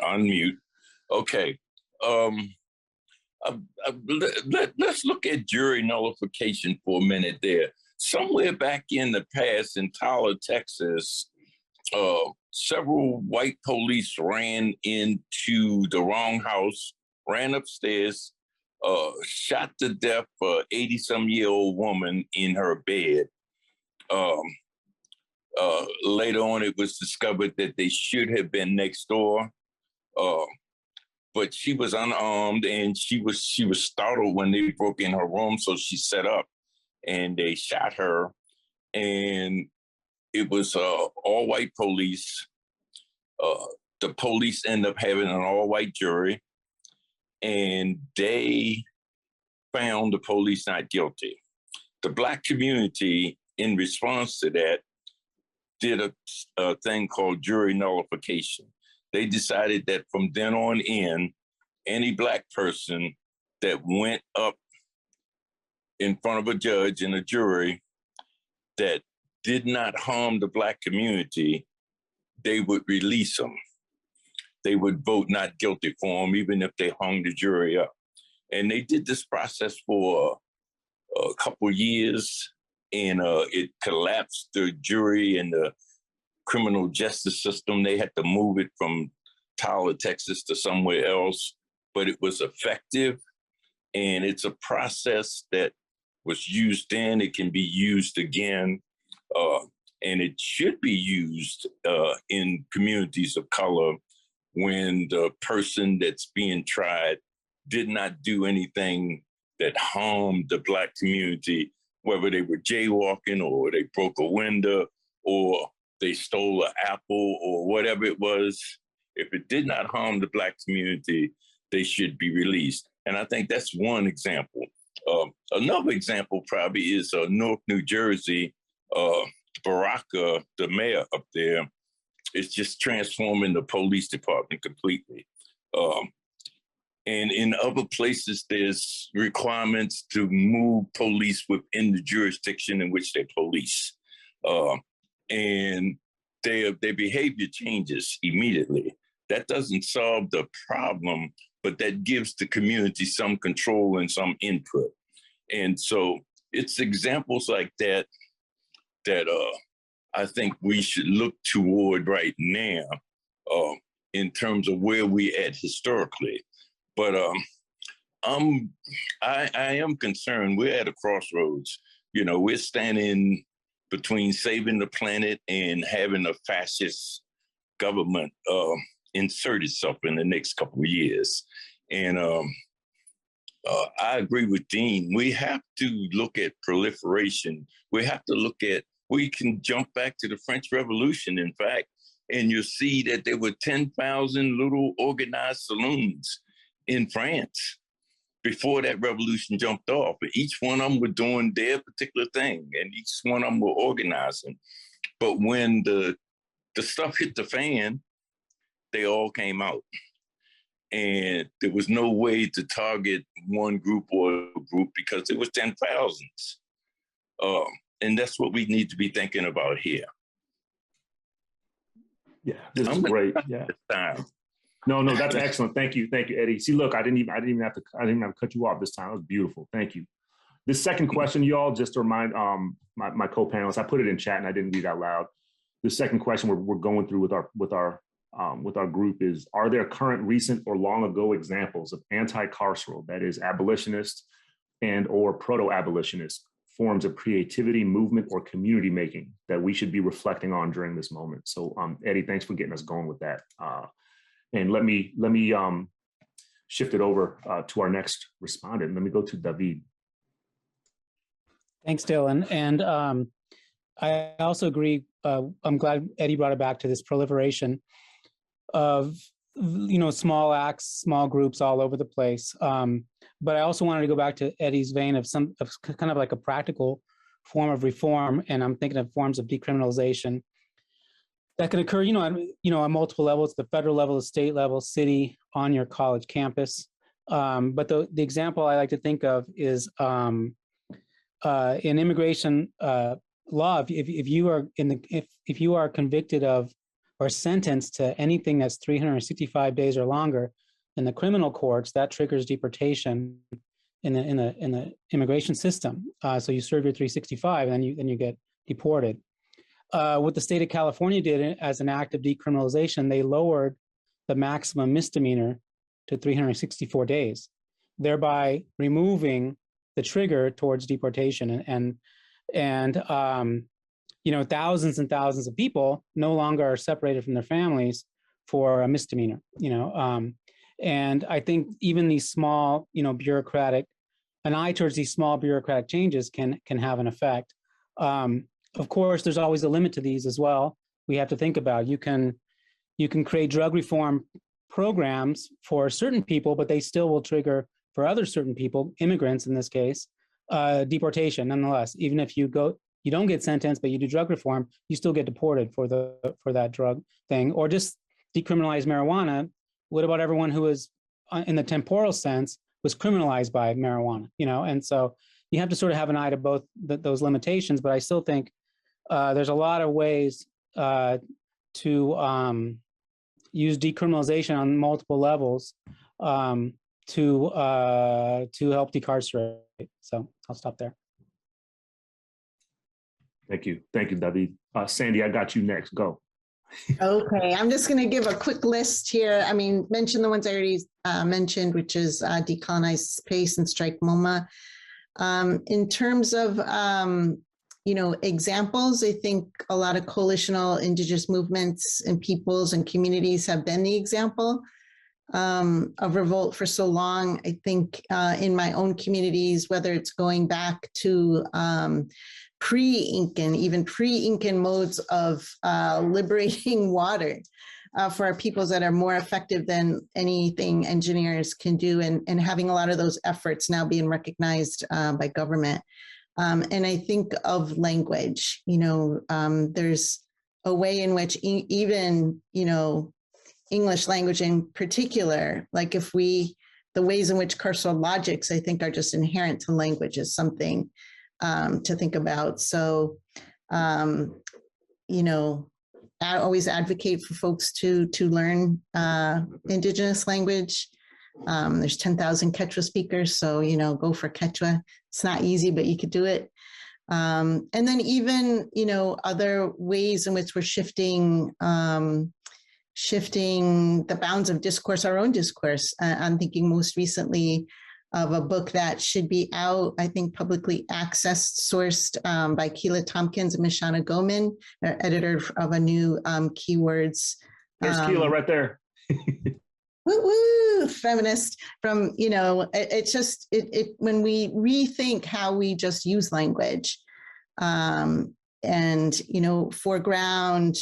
Unmute. Okay. Let's look at jury nullification for a minute there. Somewhere back in the past in Tyler, Texas, several white police ran into the wrong house, ran upstairs, shot to death a 80-some-year-old woman in her bed. Later on, it was discovered that they should have been next door. But she was unarmed, and she was startled when they broke in her room, so she set up, and they shot her. And it was all white police. The police end up having an all white jury, and they found the police not guilty. The Black community, in response to that, did a thing called jury nullification. They decided that from then on in, any Black person that went up in front of a judge and a jury that did not harm the Black community, they would release them. They would vote not guilty for them, even if they hung the jury up. And they did this process for a couple of years, and it collapsed the jury and the criminal justice system. They had to move it from Tyler, Texas to somewhere else, but it was effective. And it's a process that was used then. It can be used again. And it should be used in communities of color when the person that's being tried did not do anything that harmed the Black community, whether they were jaywalking or they broke a window or they stole an apple or whatever it was. If it did not harm the Black community, they should be released. And I think that's one example. Another example probably is Newark, New Jersey. Baraka, the mayor up there, is just transforming the police department completely. And in other places, there's requirements to move police within the jurisdiction in which they police. And their behavior changes immediately. That doesn't solve the problem, but that gives the community some control and some input. And so it's examples like that that I think we should look toward right now in terms of where we at historically. But I am concerned. We're at a crossroads. You know, we're standing between saving the planet and having a fascist government insert itself in the next couple of years. And I agree with Dean. We have to look at proliferation. We have to look at, we can jump back to the French Revolution, in fact, and you'll see that there were 10,000 little organized saloons in France before that revolution jumped off. But each one of them were doing their particular thing, and each one of them were organizing. But when the stuff hit the fan, they all came out. And there was no way to target one group or a group because it was 10,000s. And that's what we need to be thinking about here. Yeah, this is great. Yeah. No, that's excellent. Thank you, Eddie. See, look, I didn't even have to cut you off this time. It was beautiful. Thank you. This second question, y'all, just to remind my co-panelists, I put it in chat and I didn't read out loud. The second question we're going through with our group is: are there current, recent, or long ago examples of anti-carceral, that is, abolitionist and or proto-abolitionist forms of creativity, movement, or community making that we should be reflecting on during this moment? So, Eddie, thanks for getting us going with that. And let me shift it over to our next respondent. Let me go to David. Thanks, Dylan. And I also agree. I'm glad Eddie brought it back to this proliferation of, you know, small acts, small groups all over the place. But I also wanted to go back to Eddie's vein of kind of like a practical form of reform, and I'm thinking of forms of decriminalization that can occur, on multiple levels: the federal level, the state level, city, on your college campus. But the example I like to think of is in immigration law. If you are convicted of or sentenced to anything that's 365 days or longer in the criminal courts, that triggers deportation in the immigration system. So you serve your 365, and then you get deported. What the state of California did as an act of decriminalization, they lowered the maximum misdemeanor to 364 days, thereby removing the trigger towards deportation. And thousands and thousands of people no longer are separated from their families for a misdemeanor, and I think even these small, bureaucratic, an eye towards these small bureaucratic changes can have an effect. Of course, there's always a limit to these as well. We have to think about, you can create drug reform programs for certain people, but they still will trigger for other certain people, immigrants in this case, deportation nonetheless. Even if you don't get sentenced, but you do drug reform, you still get deported for that drug thing. Or just decriminalize marijuana. What about everyone who is, in the temporal sense, was criminalized by marijuana? And so you have to sort of have an eye to both those limitations. But I still think there's a lot of ways to use decriminalization on multiple levels to help decarcerate. So I'll stop there. Thank you, David. Sandy, I got you next. Go. Okay, I'm just going to give a quick list here. I mean, mention the ones I already mentioned, which is decolonize space and strike MoMA. In terms of examples, I think a lot of coalitional indigenous movements and peoples and communities have been the example of revolt for so long. I think in my own communities, whether it's going back to pre-Incan, even pre-Incan modes of liberating water for our peoples that are more effective than anything engineers can do, and having a lot of those efforts now being recognized by government. And I think of language, there's a way in which even, English language in particular, like the ways in which carceral logics, I think, are just inherent to language is something to think about. So, I always advocate for folks to learn indigenous language. There's 10,000 Quechua speakers, so, go for Quechua. It's not easy, but you could do it. And then even, other ways in which we're shifting the bounds of discourse, our own discourse. I'm thinking most recently of a book that should be out, I think publicly accessed, sourced by Keila Tompkins and Mishana Goman, editor of a new keywords. There's Keila right there. Woo, feminist from, it's just, when we rethink how we just use language and, foreground,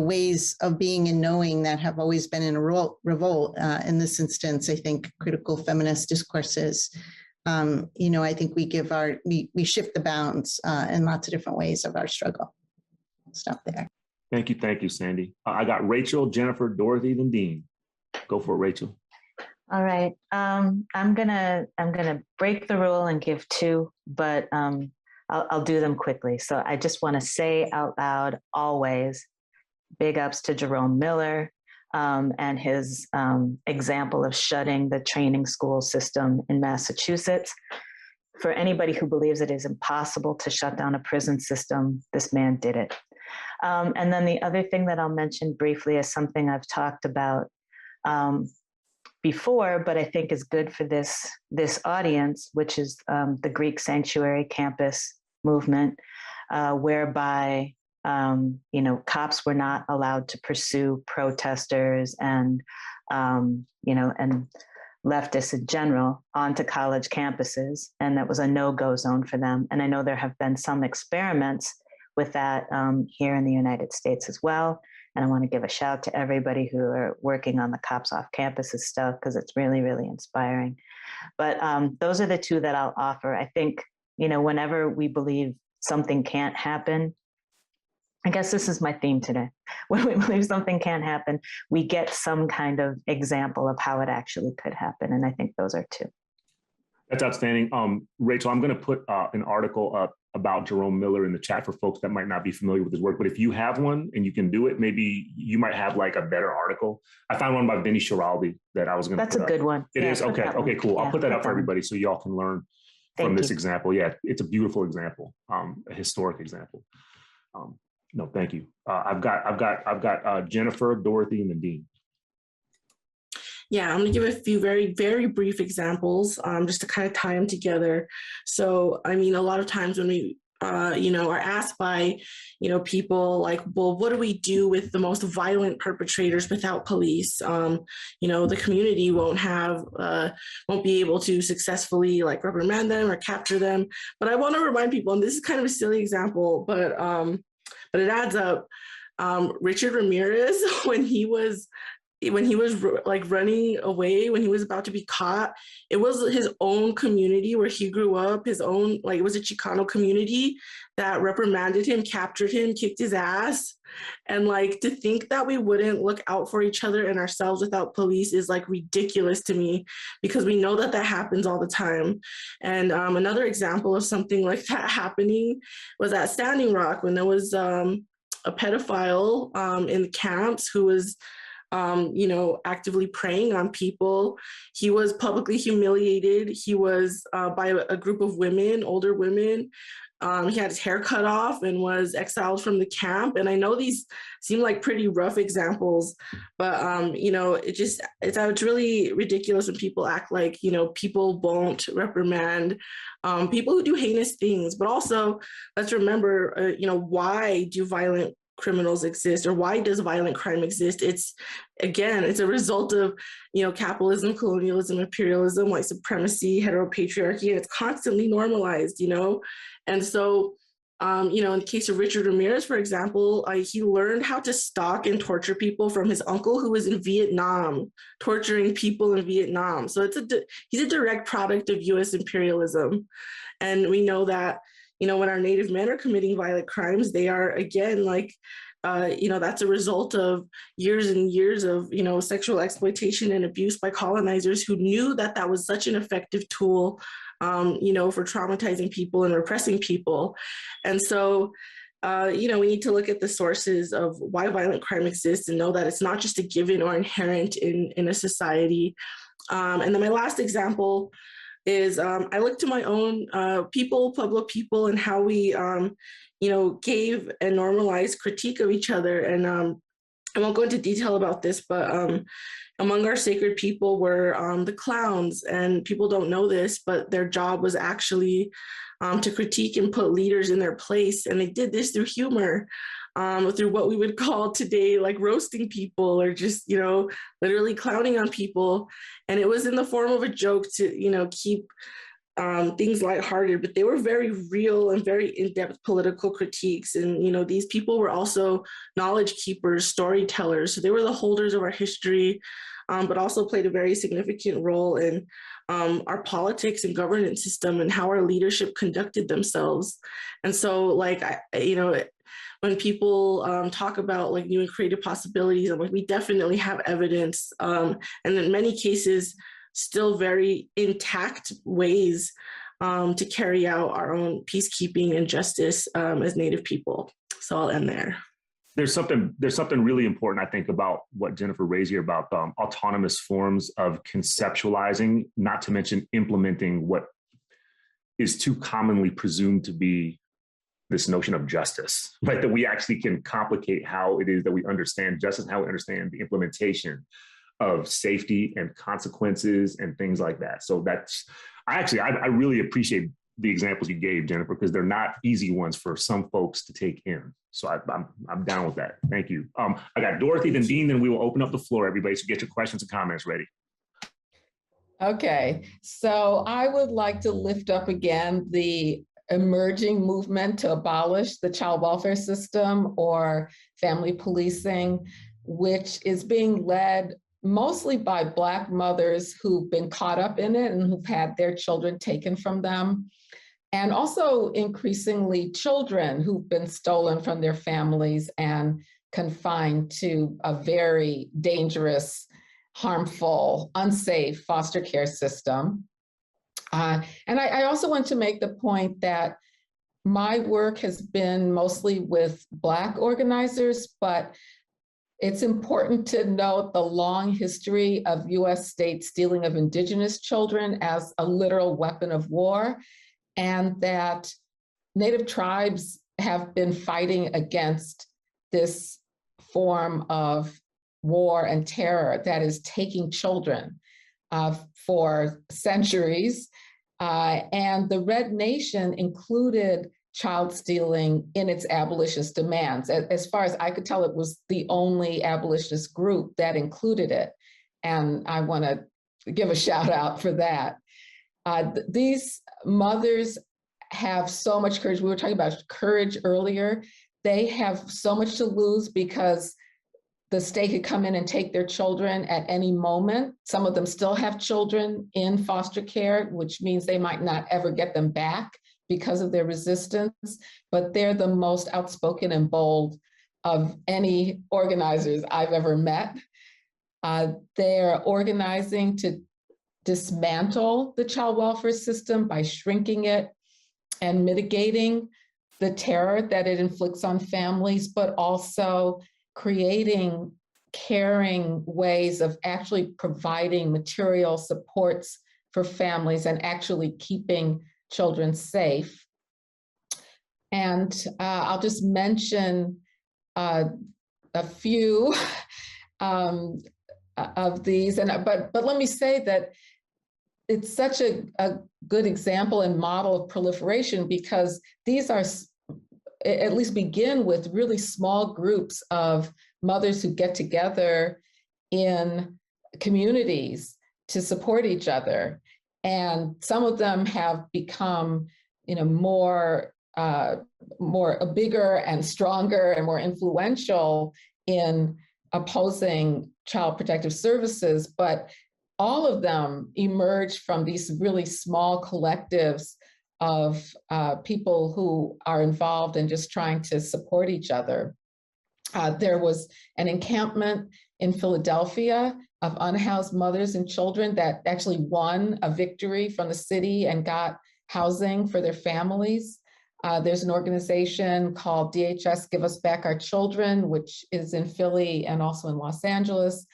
ways of being and knowing that have always been in a revolt. In this instance, I think critical feminist discourses, I think we shift the bounds in lots of different ways of our struggle. I'll stop there. Thank you, Sandy. I got Rachel, Jennifer, Dorothy, then Dean. Go for it, Rachel. All right. I'm gonna break the rule and give two, but I'll do them quickly. So I just want to say out loud, always, big ups to Jerome Miller and his example of shutting the training school system in Massachusetts. For anybody who believes it is impossible to shut down a prison system, this man did it. And then the other thing that I'll mention briefly is something I've talked about before, but I think is good for this audience, which is the Greek sanctuary campus movement, whereby cops were not allowed to pursue protesters and and leftists in general onto college campuses, and that was a no-go zone for them. And I know there have been some experiments with that here in the United States as well. And I want to give a shout to everybody who are working on the cops off campuses stuff, because it's really, really inspiring. But those are the two that I'll offer. I think, whenever we believe something can't happen, I guess this is my theme today. When we believe something can't happen, we get some kind of example of how it actually could happen. And I think those are two. That's outstanding. Rachel, I'm going to put an article up about Jerome Miller in the chat for folks that might not be familiar with his work. But if you have one and you can do it, maybe you might have like a better article. I found one by Vinny Schiraldi that I was going to That's a good one. It is? Okay. Okay, cool. I'll put that up for everybody so y'all can learn from this example. Yeah, it's a beautiful example, a historic example. No, thank you. I've got Jennifer, Dorothy, and Nadine. Yeah, I'm going to give a few very, very brief examples just to kind of tie them together. So, I mean, a lot of times when we, are asked by, people like, well, what do we do with the most violent perpetrators without police? The community won't be able to successfully like reprimand them or capture them. But I want to remind people, and this is kind of a silly example, but it adds up. Richard Ramirez, when he was like running away, when he was about to be caught, it was his own community where he grew up, his own, like it was a Chicano community that reprimanded him, captured him, kicked his ass. And like to think that we wouldn't look out for each other and ourselves without police is like ridiculous to me, because we know that happens all the time. And another example of something like that happening was at Standing Rock, when there was a pedophile in the camps who was actively preying on people. He was publicly humiliated. He was by a group of women, older women. He had his hair cut off and was exiled from the camp. And I know these seem like pretty rough examples, but it's really ridiculous when people act like, people won't reprimand people who do heinous things. But also, let's remember, why do violent criminals exist, or why does violent crime exist? It's a result of capitalism, colonialism, imperialism, white supremacy, heteropatriarchy, and it's constantly normalized. And so in the case of Richard Ramirez, for example, he learned how to stalk and torture people from his uncle who was in Vietnam, torturing people in Vietnam. So he's a direct product of US imperialism. And we know that when our Native men are committing violent crimes, they are, again, like, that's a result of years and years of, sexual exploitation and abuse by colonizers who knew that was such an effective tool, for traumatizing people and repressing people. And so, we need to look at the sources of why violent crime exists and know that it's not just a given or inherent in a society. And then my last example is I look to my own Pueblo people, and how we, gave and normalized critique of each other. And I won't go into detail about this, but among our sacred people were the clowns, and people don't know this, but their job was actually to critique and put leaders in their place. And they did this through humor, through what we would call today like roasting people, or just, literally clowning on people. And it was in the form of a joke to, keep things lighthearted, but they were very real and very in-depth political critiques. And, these people were also knowledge keepers, storytellers. So they were the holders of our history, but also played a very significant role in our politics and governance system and how our leadership conducted themselves. And so, like, when people talk about like new and creative possibilities, I'm like, we definitely have evidence, and in many cases, still very intact ways to carry out our own peacekeeping and justice as Native people. So I'll end there. There's something really important, I think, about what Jennifer raised here about autonomous forms of conceptualizing, not to mention implementing what is too commonly presumed to be this notion of justice, right? That we actually can complicate how it is that we understand justice, how we understand the implementation of safety and consequences and things like that. So I really appreciate the examples you gave, Jennifer, because they're not easy ones for some folks to take in. So I'm down with that. Thank you. I got Dorothy, then Dean, then we will open up the floor, everybody. So get your questions and comments ready. Okay, so I would like to lift up again the emerging movement to abolish the child welfare system or family policing, which is being led mostly by Black mothers who've been caught up in it and who've had their children taken from them. And also increasingly children who've been stolen from their families and confined to a very dangerous, harmful, unsafe foster care system. And I also want to make the point that my work has been mostly with Black organizers, but it's important to note the long history of US state stealing of Indigenous children as a literal weapon of war, and that Native tribes have been fighting against this form of war and terror that is taking children for centuries. And the Red Nation included child stealing in its abolitionist demands. As far as I could tell, it was the only abolitionist group that included it. And I want to give a shout out for that. These mothers have so much courage. We were talking about courage earlier. They have so much to lose because the state could come in and take their children at any moment. Some of them still have children in foster care, which means they might not ever get them back because of their resistance, but they're the most outspoken and bold of any organizers I've ever met. They're organizing to dismantle the child welfare system by shrinking it and mitigating the terror that it inflicts on families, but also creating caring ways of actually providing material supports for families and actually keeping children safe. And I'll just mention a few of these, but let me say that it's such a good example and model of proliferation because these are at least begin with really small groups of mothers who get together in communities to support each other. And some of them have become, more bigger and stronger and more influential in opposing child protective services, but all of them emerge from these really small collectives of people who are involved in just trying to support each other. There was an encampment in Philadelphia of unhoused mothers and children that actually won a victory from the city and got housing for their families. There's an organization called DHS Give Us Back Our Children, which is in Philly and also in Los Angeles,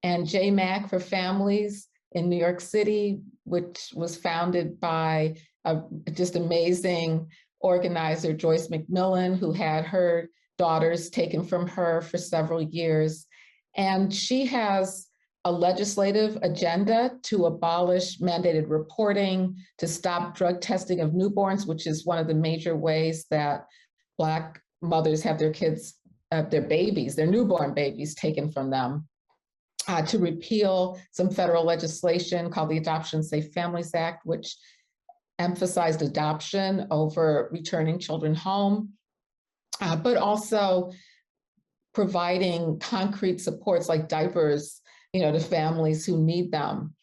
and JMAC for Families in New York City, which was founded by a just amazing organizer, Joyce McMillan, who had her daughters taken from her for several years. And she has a legislative agenda to abolish mandated reporting, to stop drug testing of newborns, which is one of the major ways that Black mothers have their kids, their babies, their newborn babies taken from them, to repeal some federal legislation called the Adoption Safe Families Act, which emphasized adoption over returning children home, but also providing concrete supports like diapers, to families who need them.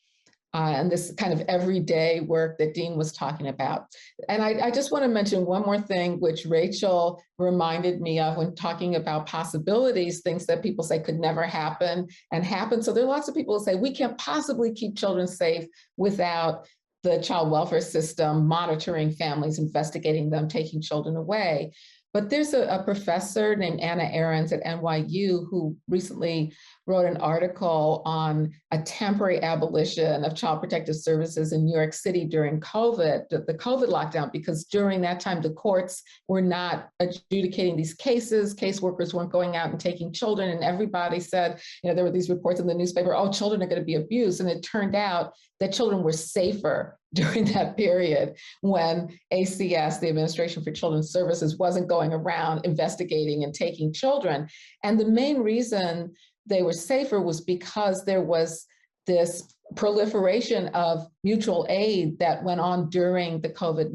And this kind of everyday work that Dean was talking about. And I just want to mention one more thing, which Rachel reminded me of when talking about possibilities, things that people say could never happen and happen. So there are lots of people who say, we can't possibly keep children safe without the child welfare system monitoring families, investigating them, taking children away. But there's a professor named Anna Ahrens at NYU who recently wrote an article on a temporary abolition of child protective services in New York City during COVID, the COVID lockdown, because during that time, the courts were not adjudicating these cases. Caseworkers weren't going out and taking children, and everybody said, there were these reports in the newspaper, oh, children are going to be abused. And it turned out that children were safer during that period when ACS, the Administration for Children's Services, wasn't going around investigating and taking children. And the main reason they were safer was because there was this proliferation of mutual aid that went on during the COVID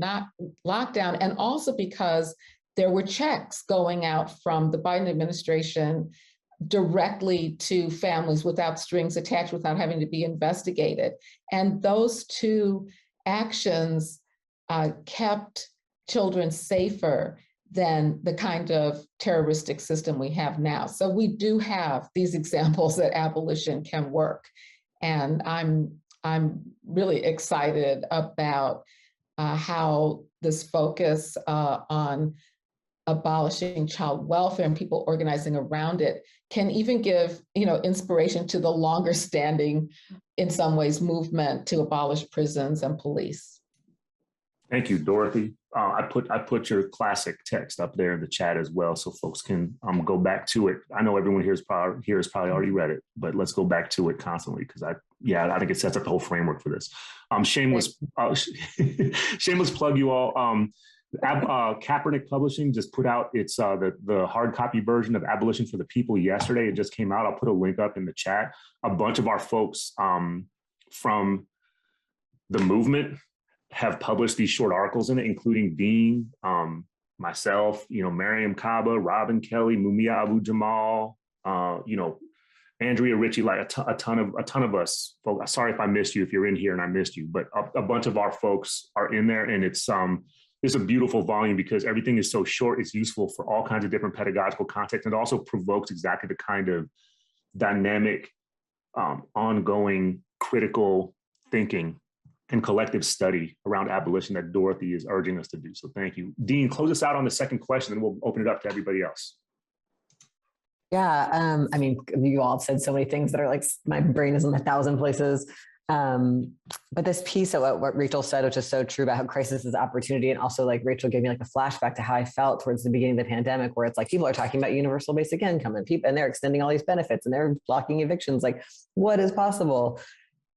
lockdown, and also because there were checks going out from the Biden administration directly to families without strings attached, without having to be investigated. And those two actions kept children safer than the kind of terroristic system we have now. So we do have these examples that abolition can work. And I'm really excited about how this focus on abolishing child welfare and people organizing around it can even give, inspiration to the longer standing, in some ways, movement to abolish prisons and police. Thank you, Dorothy. I put your classic text up there in the chat as well, so folks can go back to it. I know everyone here has probably already read it, but let's go back to it constantly because I think it sets up the whole framework for this. Shameless plug, you all. Kaepernick Publishing just put out the hard copy version of Abolition for the People yesterday. It just came out. I'll put a link up in the chat. A bunch of our folks from the movement have published these short articles in it, including Dean, myself, Mariam Kaba, Robin Kelly, Mumia Abu Jamal, Andrea Ritchie, like a ton of us. Folks, sorry if I missed you, if you're in here and I missed you, but a bunch of our folks are in there, and it's a beautiful volume because everything is so short. It's useful for all kinds of different pedagogical contexts, and it also provokes exactly the kind of dynamic, ongoing critical thinking and collective study around abolition that Dorothy is urging us to do. So thank you. Dean, close us out on the second question, and we'll open it up to everybody else. Yeah, I mean, you all have said so many things that are like, my brain is in 1,000 places. But this piece of what Rachel said, which is so true about how crisis is opportunity. And also like Rachel gave me like a flashback to how I felt towards the beginning of the pandemic, where it's like, people are talking about universal basic income and they're extending all these benefits and they're blocking evictions. Like, what is possible?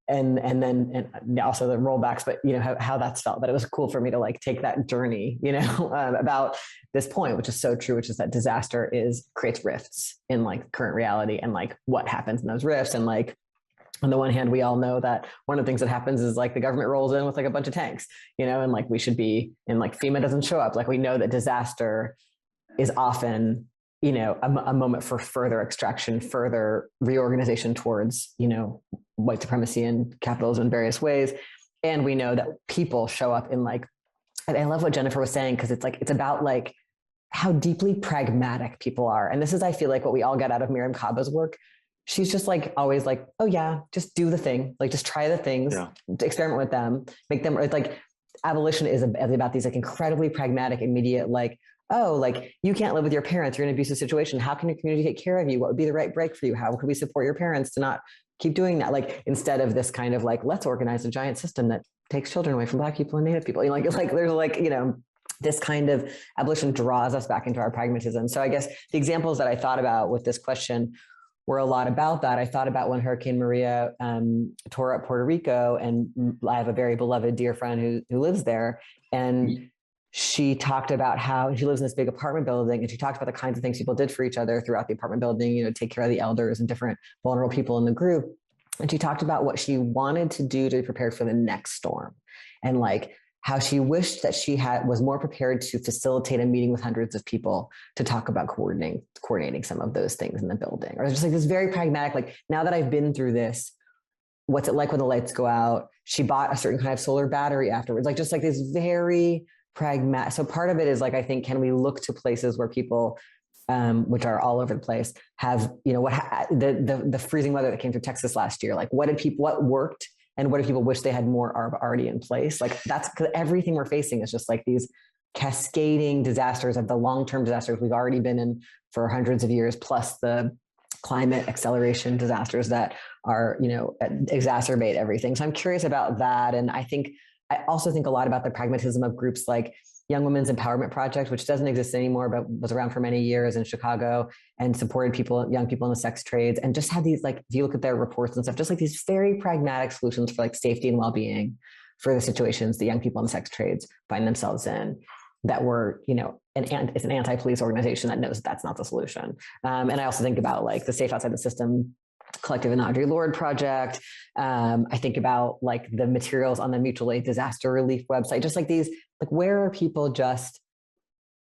And then also the rollbacks, but how that's felt. But it was cool for me to like take that journey, about this point, which is so true, which is that disaster creates rifts in like current reality and like what happens in those rifts. And like, on the one hand, we all know that one of the things that happens is like the government rolls in with like a bunch of tanks, and like we should be, and like FEMA doesn't show up. Like we know that disaster is often, a moment for further extraction, further reorganization towards, white supremacy and capitalism in various ways. And we know that people show up in like, and I love what Jennifer was saying, because it's about like how deeply pragmatic people are. And this is, I feel like, what we all get out of Miriam Kaba's work. She's just like, always like, oh yeah, just do the thing. Like, just try the things, experiment with them, make them like, abolition is about these like incredibly pragmatic, immediate, like, oh, like you can't live with your parents, you're in an abusive situation. How can your community take care of you? What would be the right break for you? How could we support your parents to not keep doing that? Like, instead of this kind of like, let's organize a giant system that takes children away from Black people and Native people. There's like, this kind of abolition draws us back into our pragmatism. So I guess the examples that I thought about with this question were a lot about that. I thought about when Hurricane Maria tore up Puerto Rico, and I have a very beloved dear friend who lives there, and she talked about how she lives in this big apartment building, and she talked about the kinds of things people did for each other throughout the apartment building, take care of the elders and different vulnerable people in the group. And she talked about what she wanted to do to be prepared for the next storm, and like how she wished that she was more prepared to facilitate a meeting with hundreds of people to talk about coordinating some of those things in the building. Or just like this very pragmatic, like, now that I've been through this, what's it like when the lights go out? She bought a certain kind of solar battery afterwards, like just like this very pragmatic. So part of it is like, I think, can we look to places where people, which are all over the place, have, the freezing weather that came through Texas last year, like what worked? And what if people wish they had more already in place? Like, that's because everything we're facing is just like these cascading disasters of the long-term disasters we've already been in for hundreds of years, plus the climate acceleration disasters that are, exacerbate everything. So I'm curious about that. And I also think a lot about the pragmatism of groups like Young Women's Empowerment Project, which doesn't exist anymore, but was around for many years in Chicago and supported young people in the sex trades, and just had these, like, if you look at their reports and stuff, just like these very pragmatic solutions for like safety and well-being for the situations that young people in the sex trades find themselves in, that were, it's an anti-police organization that knows that's not the solution. And I also think about like the Safe Outside the System Collective and Audre Lorde project. I think about like the materials on the mutual aid disaster relief website, just like these, like, where are people just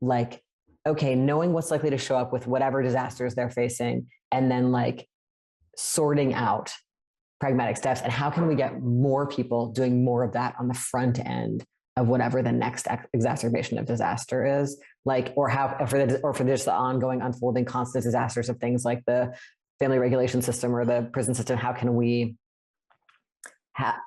like, okay, knowing what's likely to show up with whatever disasters they're facing, and then like sorting out pragmatic steps, and how can we get more people doing more of that on the front end of whatever the next exacerbation of disaster is, like, or for just the ongoing unfolding constant disasters of things like the family regulation system or the prison system. How can we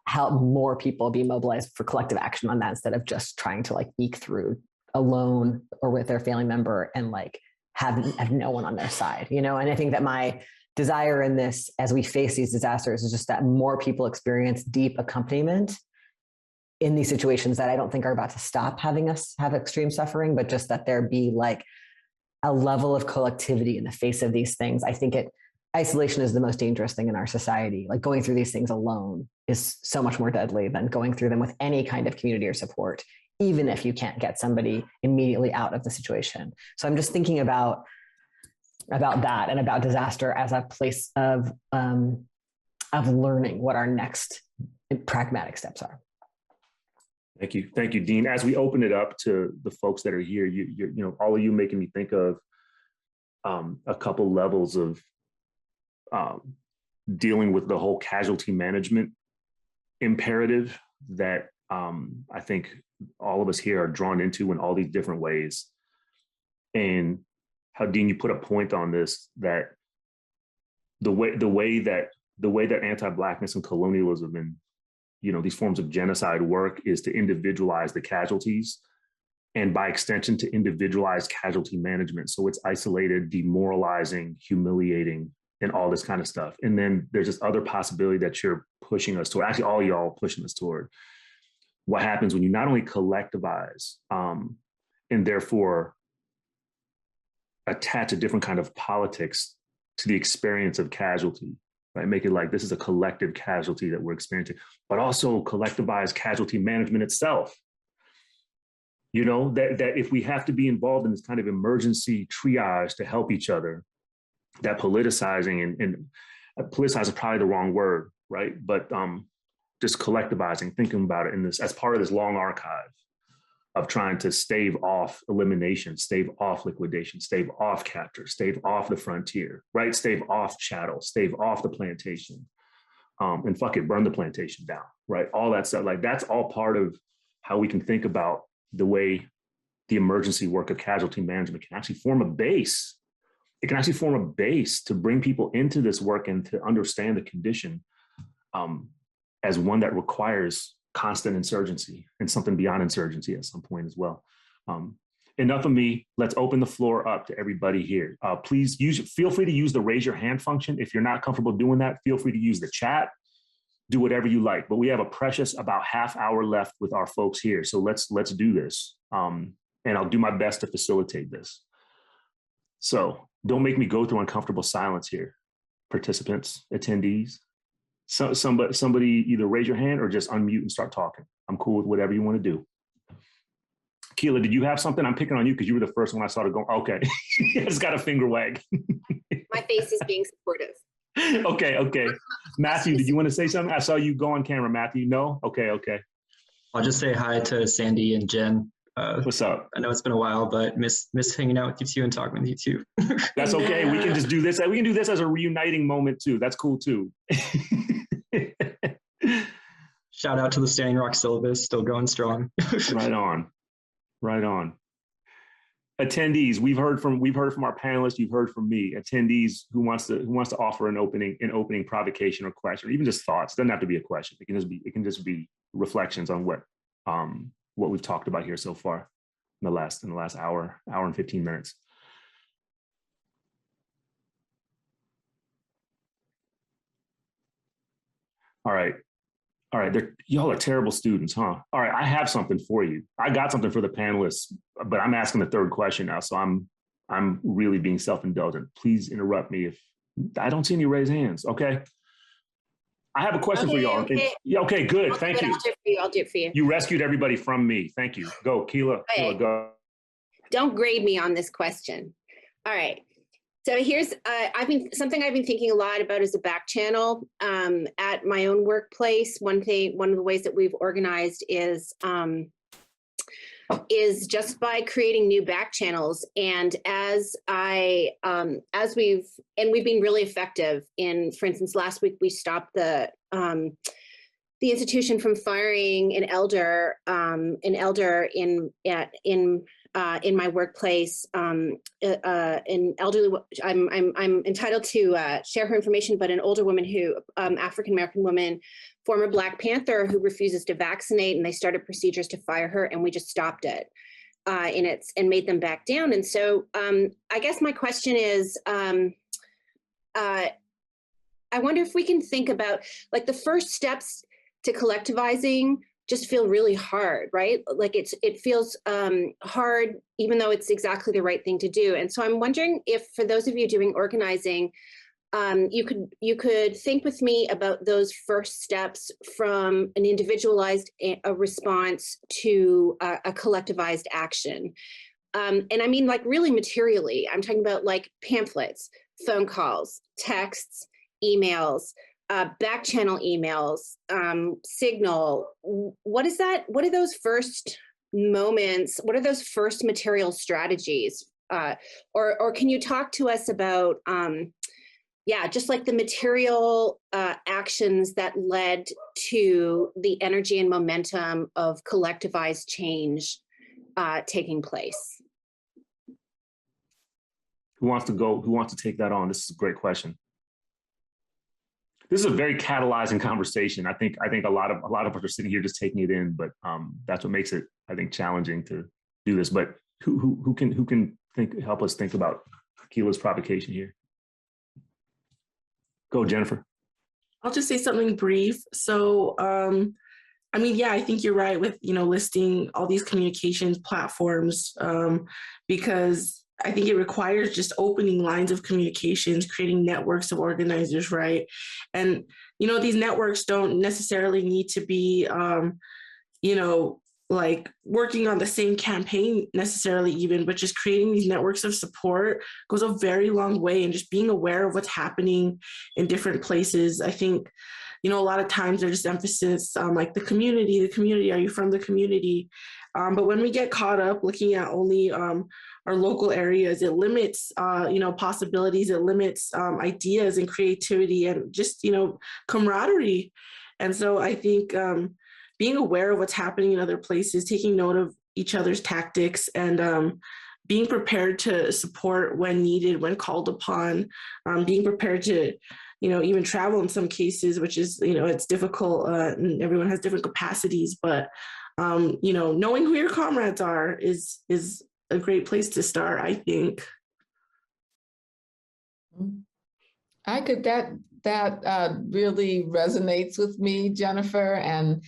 help more people be mobilized for collective action on that, instead of just trying to like eke through alone or with their family member and like have no one on their side, And I think that my desire in this, as we face these disasters, is just that more people experience deep accompaniment in these situations that I don't think are about to stop having us have extreme suffering, but just that there be like a level of collectivity in the face of these things. I think isolation is the most dangerous thing in our society. Like going through these things alone is so much more deadly than going through them with any kind of community or support, even if you can't get somebody immediately out of the situation. So I'm just thinking about that and about disaster as a place of learning what our next pragmatic steps are. Thank you, Dean. As we open it up to the folks that are here, you know, all of you making me think of a couple levels of dealing with the whole casualty management imperative that I think all of us here are drawn into in all these different ways. And how, Dean, you put a point on this, that the way that anti-Blackness and colonialism and, you know, these forms of genocide work is to individualize the casualties, and by extension to individualize casualty management. So it's isolated, demoralizing, humiliating, and all this kind of stuff. And then there's this other possibility that you're pushing us toward, actually all y'all pushing us toward, what happens when you not only collectivize and therefore attach a different kind of politics to the experience of casualty, right? Make it like this is a collective casualty that we're experiencing, but also collectivize casualty management itself. You know, that if we have to be involved in this kind of emergency triage to help each other, that politicizing and politicize is probably the wrong word, right? But just collectivizing, thinking about it in this as part of this long archive of trying to stave off elimination, stave off liquidation, stave off capture, stave off the frontier, right? Stave off chattel, stave off the plantation, and fuck it, burn the plantation down, right? All that stuff, like that's all part of how we can think about the way the emergency work of casualty management can actually form a base. It can actually form a base to bring people into this work and to understand the condition as one that requires constant insurgency and something beyond insurgency at some point as well. Enough of me. Let's open the floor up to everybody here. Please feel free to use the raise your hand function. If you're not comfortable doing that, feel free to use the chat. Do whatever you like. But we have a precious about half hour left with our folks here. So let's do this. And I'll do my best to facilitate this. So don't make me go through uncomfortable silence here, participants, attendees. So somebody either raise your hand or just unmute and start talking. I'm cool with whatever you want to do. Keela, did you have something? I'm picking on you because you were the first one I saw to go. Okay, it's got a finger wag. My face is being supportive. Okay. Matthew, did you want to say something? I saw you go on camera, Matthew. No? Okay. I'll just say hi to Sandy and Jen. What's up? I know it's been a while, but miss hanging out with you two and talking with you too. That's okay. We can just do this. We can do this as a reuniting moment too. That's cool too. Shout out to the Standing Rock syllabus, still going strong. Right on. Attendees, we've heard from our panelists. You've heard from me. Attendees, who wants to offer an opening provocation or question, or even just thoughts. It doesn't have to be a question. It can just be reflections on what we've talked about here so far in the last hour and 15 minutes. All right. Y'all are terrible students, huh? All right, I have something for you. I got something for the panelists, but I'm asking the third question now, so I'm really being self-indulgent. Please interrupt me if I don't see any raised hands. Okay. I have a question for y'all. Okay. Yeah, okay, good. Thank you. I'll do it for you. You rescued everybody from me. Thank you. Go, Keela. Okay. Keela, go. Don't grade me on this question. All right. So here's something I've been thinking a lot about is a back channel at my own workplace. One of the ways that we've organized is just by creating new back channels. And we've been really effective in, for instance, last week we stopped the institution from firing an elder in my workplace, an elderly. I'm entitled to share her information, but an older woman African American woman, former Black Panther, who refuses to vaccinate, and they started procedures to fire her, and we just stopped it, and made them back down. And so, I guess my question is, I wonder if we can think about like the first steps to collectivizing just feel really hard, right? Like it feels hard, even though it's exactly the right thing to do. And so I'm wondering if, for those of you doing organizing, you could think with me about those first steps from an individualized response to a collectivized action. And I mean, like, really materially, I'm talking about like pamphlets, phone calls, texts, emails, back channel emails, Signal. What is that? What are those first moments? What are those first material strategies? Or can you talk to us about, yeah, just like the material actions that led to the energy and momentum of collectivized change taking place? Who wants to go? Who wants to take that on? This is a great question. This is a very catalyzing conversation. I think a lot of us are sitting here just taking it in, but that's what makes it, I think, challenging to do this. But who can help us think about Akila's provocation here? Go, Jennifer. I'll just say something brief. So, I mean, yeah, I think you're right with, listing all these communications platforms, because I think it requires just opening lines of communications, creating networks of organizers, right? And, these networks don't necessarily need to be, like working on the same campaign necessarily even, but just creating these networks of support goes a very long way. And just being aware of what's happening in different places. I think, a lot of times there's just emphasis on like the community, are you from the community? But when we get caught up looking at only our local areas, it limits, possibilities, it limits ideas and creativity and just, camaraderie. And so I think being aware of what's happening in other places, taking note of each other's tactics, and being prepared to support when needed, when called upon, being prepared to, even travel in some cases, which is, it's difficult and everyone has different capacities, but, knowing who your comrades are is a great place to start, I think. I could, that really resonates with me, Jennifer, and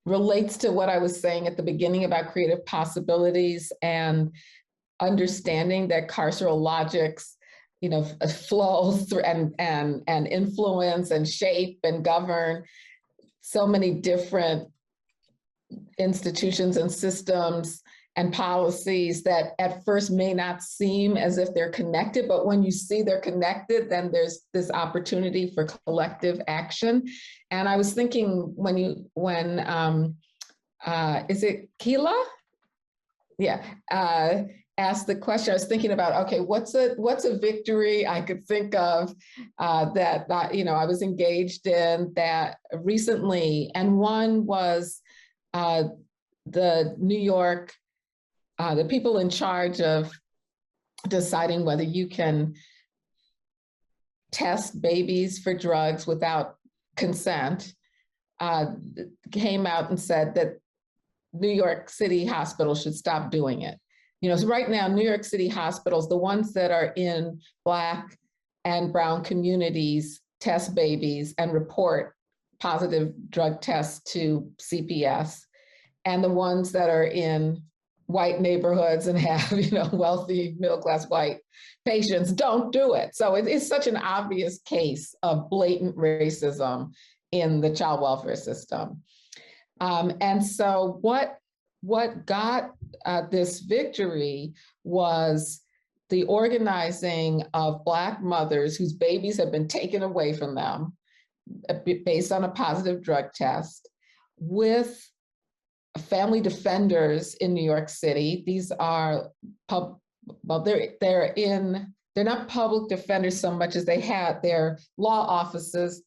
relates to what I was saying at the beginning about creative possibilities and understanding that carceral logics, flow through and influence and shape and govern so many different institutions and systems and policies that at first may not seem as if they're connected, but when you see they're connected, then there's this opportunity for collective action. And I was thinking when is it Keila? Yeah, asked the question, I was thinking about, okay, what's a victory I could think of that I was engaged in that recently, and one was the New York, the people in charge of deciding whether you can test babies for drugs without consent, came out and said that New York City hospitals should stop doing it. So right now, New York City hospitals, the ones that are in Black and Brown communities, test babies and report positive drug tests to CPS. And the ones that are in white neighborhoods and have, wealthy middle-class white patients don't do it. So it's such an obvious case of blatant racism in the child welfare system. And so what got this victory was the organizing of Black mothers whose babies have been taken away from them based on a positive drug test with family defenders in New York City. These are they're not public defenders so much as they're law offices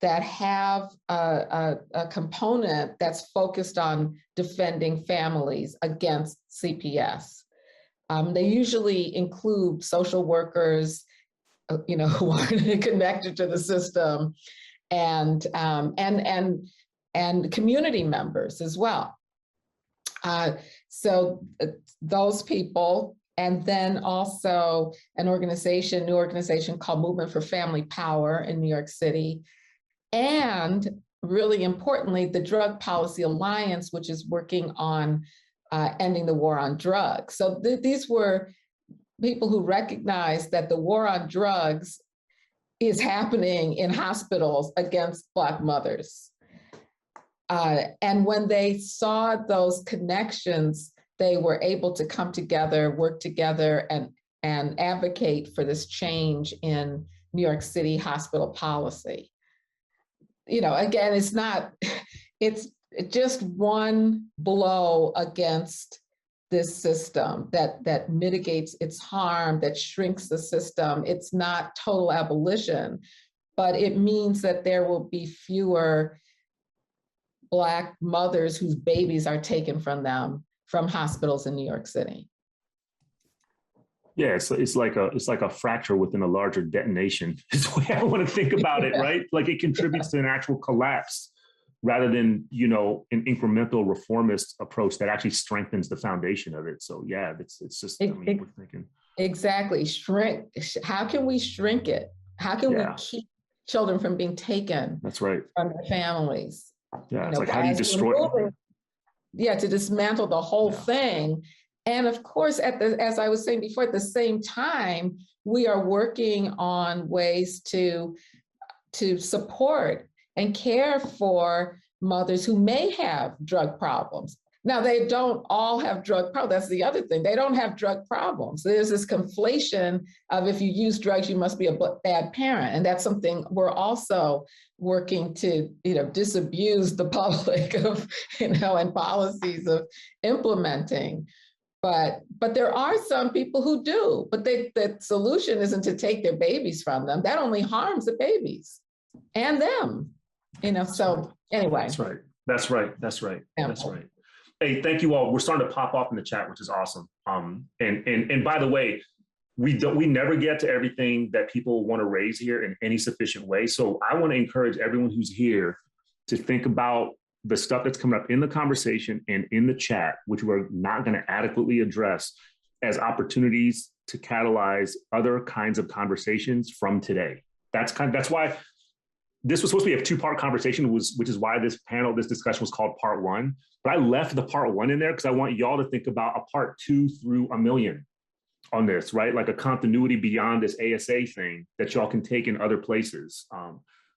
that have a component that's focused on defending families against CPS. They usually include social workers, who are connected to the system, and community members as well. So those people, and then also a new organization called Movement for Family Power in New York City, and really importantly, the Drug Policy Alliance, which is working on ending the war on drugs. So these were people who recognized that the war on drugs is happening in hospitals against Black mothers. And when they saw those connections, they were able to come together, work together, and advocate for this change in New York City hospital policy. You know, again, it's just one blow against this system that mitigates its harm, that shrinks the system. It's not total abolition, but it means that there will be fewer Black mothers whose babies are taken from them from hospitals in New York City. Yeah, it's like a fracture within a larger detonation. Is the way I want to think about it, right? Like it contributes to an actual collapse rather than, you know, an incremental reformist approach that actually strengthens the foundation of it. So yeah, it's just, I mean, we're thinking. Exactly, shrink. How can we shrink it? How can we keep children from being taken? That's right. From their families? Yeah, it's like, how do you destroy? Yeah, to dismantle the whole thing. And of course, as I was saying before, at the same time, we are working on ways to support and care for mothers who may have drug problems. Now, they don't all have drug problems. That's the other thing. They don't have drug problems. There's this conflation of if you use drugs, you must be a bad parent. And that's something we're also working to, you know, disabuse the public of, you know, and policies of implementing. But there are some people who do, but the solution isn't to take their babies from them. That only harms the babies and them, you know, so anyway. That's right. That's right. That's right. That's right. Hey, thank you all. We're starting to pop off in the chat, which is awesome. And by the way, we never get to everything that people want to raise here in any sufficient way. So I want to encourage everyone who's here to think about the stuff that's coming up in the conversation and in the chat, which we're not going to adequately address, as opportunities to catalyze other kinds of conversations from today. That's why this was supposed to be a two-part conversation, which is why this discussion was called part one. But I left the part one in there because I want y'all to think about a part 2 through a million on this, right? Like a continuity beyond this ASA thing that y'all can take in other places.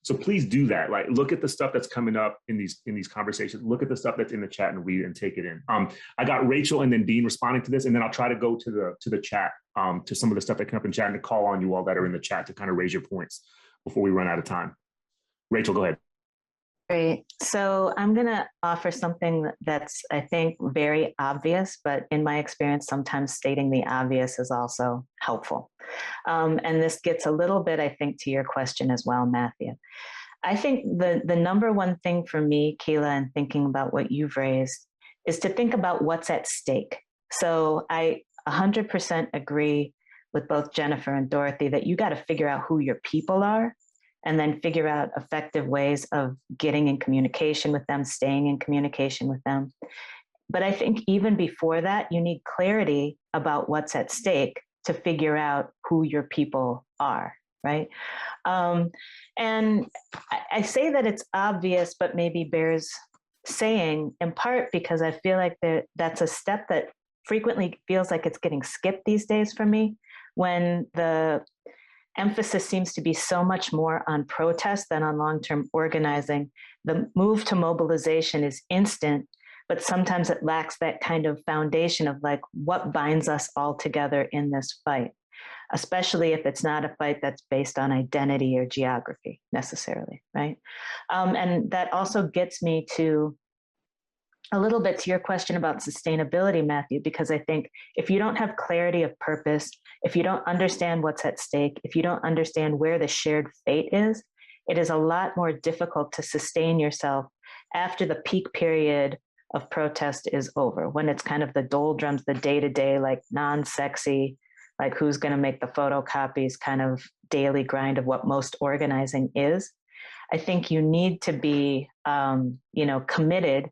So please do that. Like, look at the stuff that's coming up in these conversations. Look at the stuff that's in the chat and read it and take it in. I got Rachel and then Dean responding to this, and then I'll try to go to the chat, to some of the stuff that came up in chat, and to call on you all that are in the chat to kind of raise your points before we run out of time. Rachel, go ahead. Great. So I'm going to offer something that's, I think, very obvious, but in my experience, sometimes stating the obvious is also helpful. And this gets a little bit, I think, to your question as well, Matthew. I think the number one thing for me, Keila, in thinking about what you've raised is to think about what's at stake. So I 100% agree with both Jennifer and Dorothy that you got to figure out who your people are, and then figure out effective ways of getting in communication with them, staying in communication with them. But I think even before that, you need clarity about what's at stake to figure out who your people are, right? And I say that it's obvious, but maybe bears saying, in part because I feel like that's a step that frequently feels like it's getting skipped these days for me, when the emphasis seems to be so much more on protest than on long-term organizing. The move to mobilization is instant, but sometimes it lacks that kind of foundation of like, what binds us all together in this fight, especially if it's not a fight that's based on identity or geography necessarily, right? And that also gets me to a little bit to your question about sustainability, Matthew, because I think if you don't have clarity of purpose, if you don't understand what's at stake, if you don't understand where the shared fate is, it is a lot more difficult to sustain yourself after the peak period of protest is over, when it's kind of the doldrums, the day-to-day, like non-sexy, like who's going to make the photocopies kind of daily grind of what most organizing is. I think you need to be, committed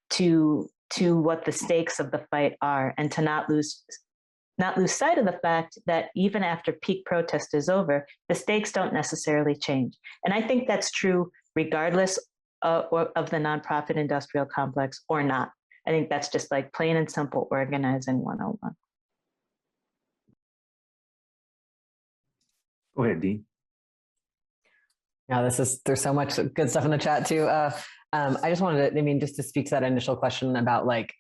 to what the stakes of the fight are, and to not lose sight of the fact that even after peak protest is over, the stakes don't necessarily change. And I think that's true regardless or of the nonprofit industrial complex or not. I think that's just like plain and simple organizing 101. Go ahead, Dean. Yeah, there's so much good stuff in the chat too. I just wanted to, I mean, just to speak to that initial question about like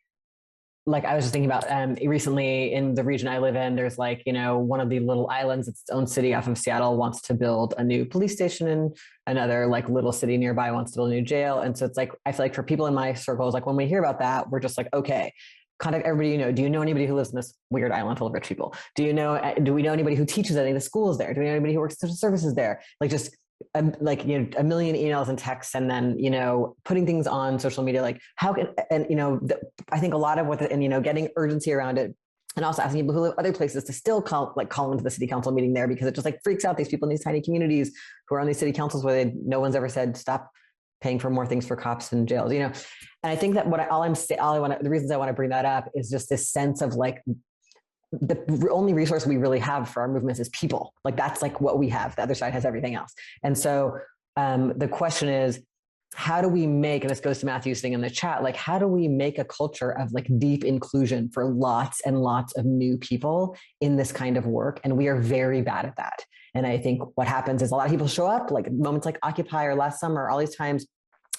I was just thinking about recently in the region I live in, there's like, you know, one of the little islands, its own city off of Seattle wants to build a new police station, and another like little city nearby wants to build a new jail. And so it's like, I feel like for people in my circles, like when we hear about that, we're just like, okay, contact everybody you know. Do you know anybody who lives in this weird island full of rich people? Do we know anybody who teaches at any of the schools there? Do we know anybody who works social services there? Like just like, you know, a million emails and texts, and then, you know, putting things on social media, like how can, and, you know, I think a lot of what, and, you know, getting urgency around it, and also asking people who live other places to still call into the city council meeting there, because it just like freaks out these people in these tiny communities who are on these city councils where no one's ever said, stop paying for more things for cops and jails, you know? And I think that the reasons I want to bring that up is just this sense of like, the only resource we really have for our movements is people. Like that's like what we have. The other side has everything else. And so the question is, how do we make, and this goes to Matthew's thing in the chat, like how do we make a culture of like deep inclusion for lots and lots of new people in this kind of work? And we are very bad at that. And I think what happens is a lot of people show up, like moments like Occupy or last summer, all these times,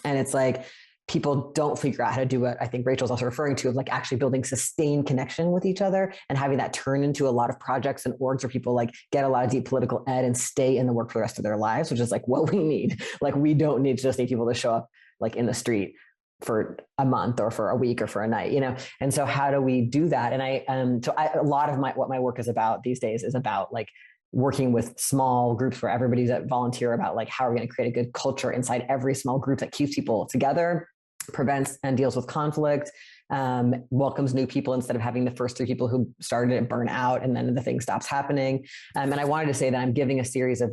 and it's like, people don't figure out how to do what I think Rachel's also referring to, of like actually building sustained connection with each other and having that turn into a lot of projects and orgs where people like get a lot of deep political ed and stay in the work for the rest of their lives, which is like what we need. Like we don't just need people to show up like in the street for a month or for a week or for a night, you know? And so how do we do that? And a lot of what my work is about these days is about like working with small groups where everybody's at volunteer about like, how are we going to create a good culture inside every small group that keeps people together, prevents and deals with conflict, welcomes new people instead of having the first 3 people who started it burn out and then the thing stops happening. And I wanted to say that I'm giving a series of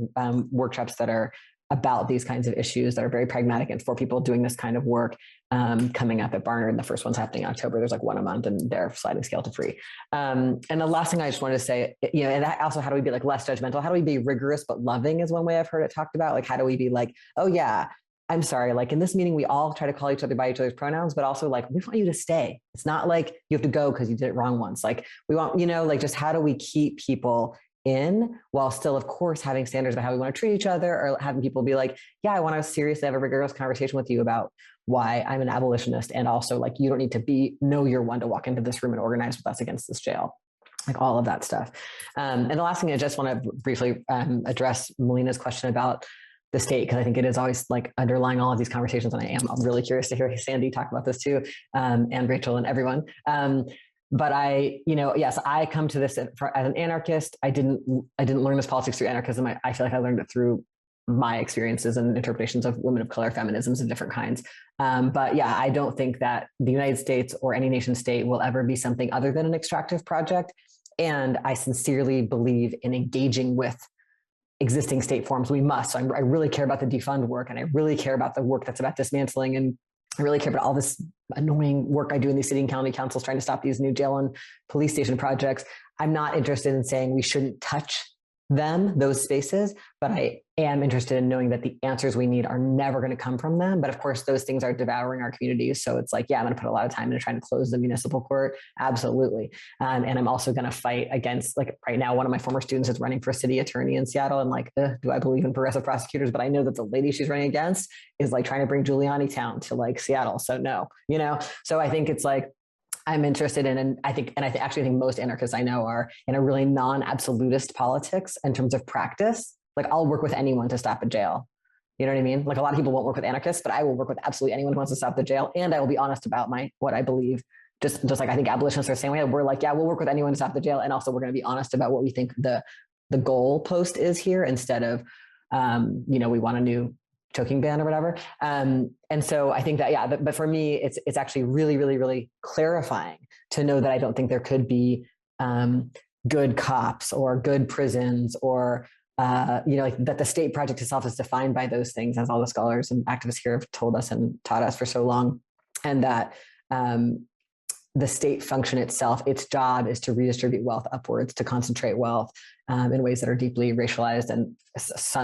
workshops that are about these kinds of issues that are very pragmatic and for people doing this kind of work coming up at Barnard. And the first one's happening in October. There's like one a month and they're sliding scale to free. And the last thing I just wanted to say, you know, and that also, how do we be like less judgmental? How do we be rigorous but loving is one way I've heard it talked about. Like, how do we be like, oh yeah, I'm sorry, like in this meeting, we all try to call each other by each other's pronouns, but also like, we want you to stay. It's not like you have to go because you did it wrong once. Like we want, you know, like just how do we keep people in while still, of course, having standards about how we want to treat each other, or having people be like, yeah, I want to seriously have a rigorous conversation with you about why I'm an abolitionist. And also like, you don't need to know you're one to walk into this room and organize with us against this jail. Like all of that stuff. And the last thing I just want to briefly address Melina's question about the state, because I think it is always like underlying all of these conversations. And I'm really curious to hear Sandy talk about this too, and Rachel and everyone. But yes, I come to this as an anarchist. I didn't learn this politics through anarchism. I feel like I learned it through my experiences and interpretations of women of color feminisms of different kinds. But yeah, I don't think that the United States or any nation state will ever be something other than an extractive project. And I sincerely believe in engaging with existing state forms. We must. So I really care about the defund work, and I really care about the work that's about dismantling, and I really care about all this annoying work I do in these city and county councils trying to stop these new jail and police station projects. I'm not interested in saying we shouldn't touch those spaces, but I am interested in knowing that the answers we need are never going to come from them. But of course, those things are devouring our communities. So it's like, yeah, I'm going to put a lot of time into trying to close the municipal court. Absolutely. And I'm also going to fight against, like right now, one of my former students is running for city attorney in Seattle. And like, do I believe in progressive prosecutors? But I know that the lady she's running against is like trying to bring Giuliani town to like Seattle. So no, so I think it's like, I'm interested in, and I actually think most anarchists I know are in a really non-absolutist politics in terms of practice. Like I'll work with anyone to stop a jail. You know what I mean? Like a lot of people won't work with anarchists, but I will work with absolutely anyone who wants to stop the jail. And I will be honest about what I believe. Just like I think abolitionists are the same way. We're like, yeah, we'll work with anyone to stop the jail. And also we're going to be honest about what we think the goal post is here, instead of, we want a new choking ban or whatever. And so I think that, yeah, but for me, it's actually really, really, really clarifying to know that I don't think there could be good cops or good prisons or, like that the state project itself is defined by those things, as all the scholars and activists here have told us and taught us for so long. And that the state function itself, its job is to redistribute wealth upwards, to concentrate wealth in ways that are deeply racialized and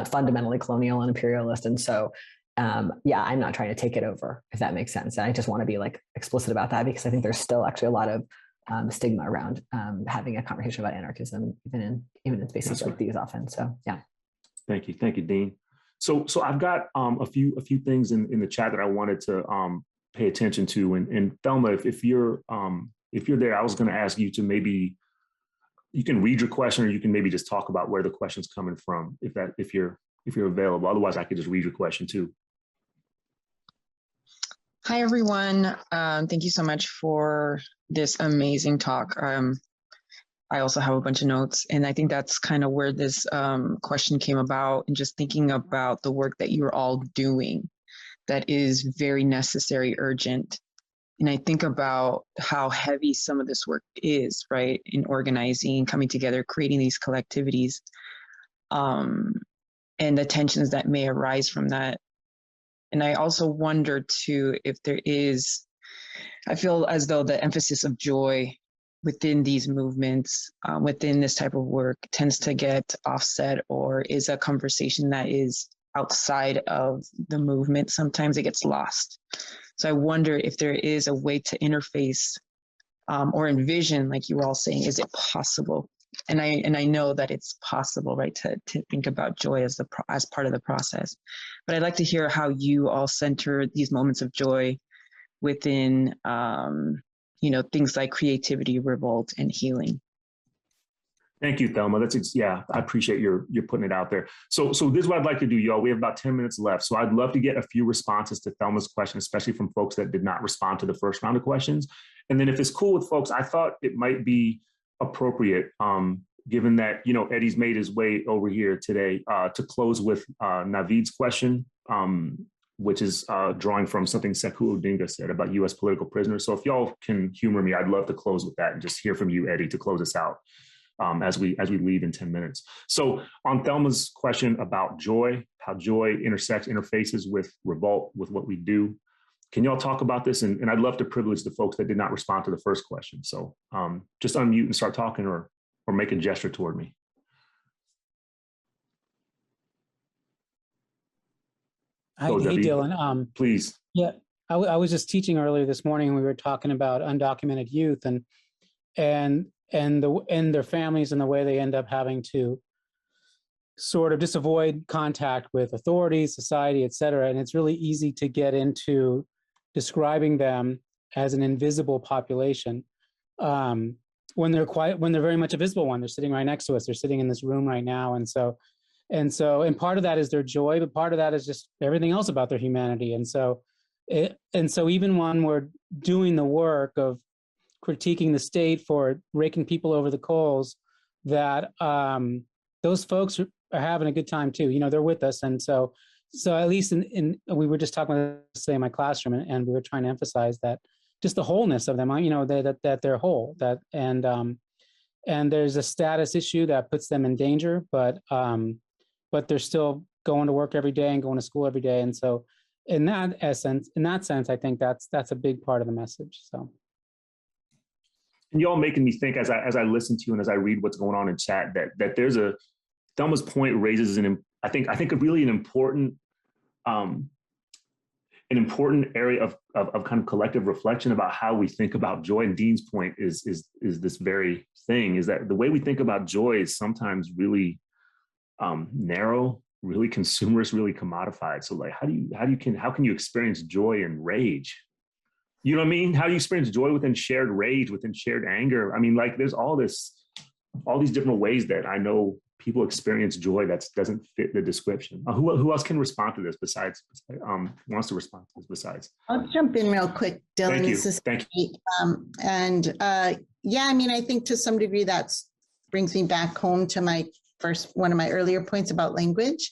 fundamentally colonial and imperialist. And so yeah, I'm not trying to take it over, if that makes sense. And I just want to be like explicit about that, because I think there's still actually a lot of stigma around having a conversation about anarchism, even in spaces That's like right. these often. So yeah. Thank you, Dean. So I've got a few things in the chat that I wanted to pay attention to. And Thelma, if you're there, I was going to ask you to maybe, you can read your question, or you can maybe just talk about where the question's coming from, if you're available. Otherwise, I could just read your question too. Hi, everyone. Thank you so much for this amazing talk. I also have a bunch of notes, and I think that's kind of where this question came about, and just thinking about the work that you're all doing that is very necessary, urgent. And I think about how heavy some of this work is, right? In organizing, coming together, creating these collectivities, and the tensions that may arise from that. And I also wonder too, if there is, I feel as though the emphasis of joy within these movements, within this type of work, tends to get offset, or is a conversation that is outside of the movement. Sometimes it gets lost. So I wonder if there is a way to interface or envision, like you were all saying, is it possible? And I know that it's possible, right, to think about joy as part of the process. But I'd like to hear how you all center these moments of joy within things like creativity, revolt, and healing. Thank you, Thelma. I appreciate you're putting it out there. So this is what I'd like to do, y'all. We have about 10 minutes left. So I'd love to get a few responses to Thelma's question, especially from folks that did not respond to the first round of questions. And then if it's cool with folks, I thought it might be appropriate, given that, Eddie's made his way over here today, to close with Naveed's question, which is drawing from something Sekou Odinga said about U.S. political prisoners. So if y'all can humor me, I'd love to close with that and just hear from you, Eddie, to close us out as we leave in 10 minutes. So on Thelma's question about joy, how joy interfaces with revolt, with what we do, can y'all talk about this? And I'd love to privilege the folks that did not respond to the first question. So just unmute and start talking, or make a gesture toward me. Hey, Dylan. Please. Yeah, I was just teaching earlier this morning, and we were talking about undocumented youth and their families, and the way they end up having to sort of just avoid contact with authorities, society, et cetera. And it's really easy to get into describing them as an invisible population when they're very much a visible one. They're sitting right next to us. They're sitting in this room right now. And part of that is their joy, but part of that is just everything else about their humanity. And so even when we're doing the work of critiquing the state for raking people over the coals, that those folks are having a good time too. They're with us. And so at least we were just talking about this today in my classroom, and we were trying to emphasize that just the wholeness of them, that they're whole, and there's a status issue that puts them in danger, but they're still going to work every day and going to school every day. And so in that sense, I think that's a big part of the message. So. And y'all making me think as I listen to you and as I read what's going on in chat, that there's Thelma's point raises I think a really an important area of kind of collective reflection about how we think about joy. And Dean's point is this very thing, is that the way we think about joy is sometimes really narrow, really consumerist, really commodified. So like, how can you experience joy and rage? You know what I mean? How do you experience joy within shared rage, within shared anger? I mean, like there's all these different ways that I know people experience joy that doesn't fit the description. Who else can respond to this besides, wants to respond to this besides? I'll jump in real quick, Dylan. Thank you. Yeah, I mean, I think to some degree that brings me back home to one of my earlier points about language.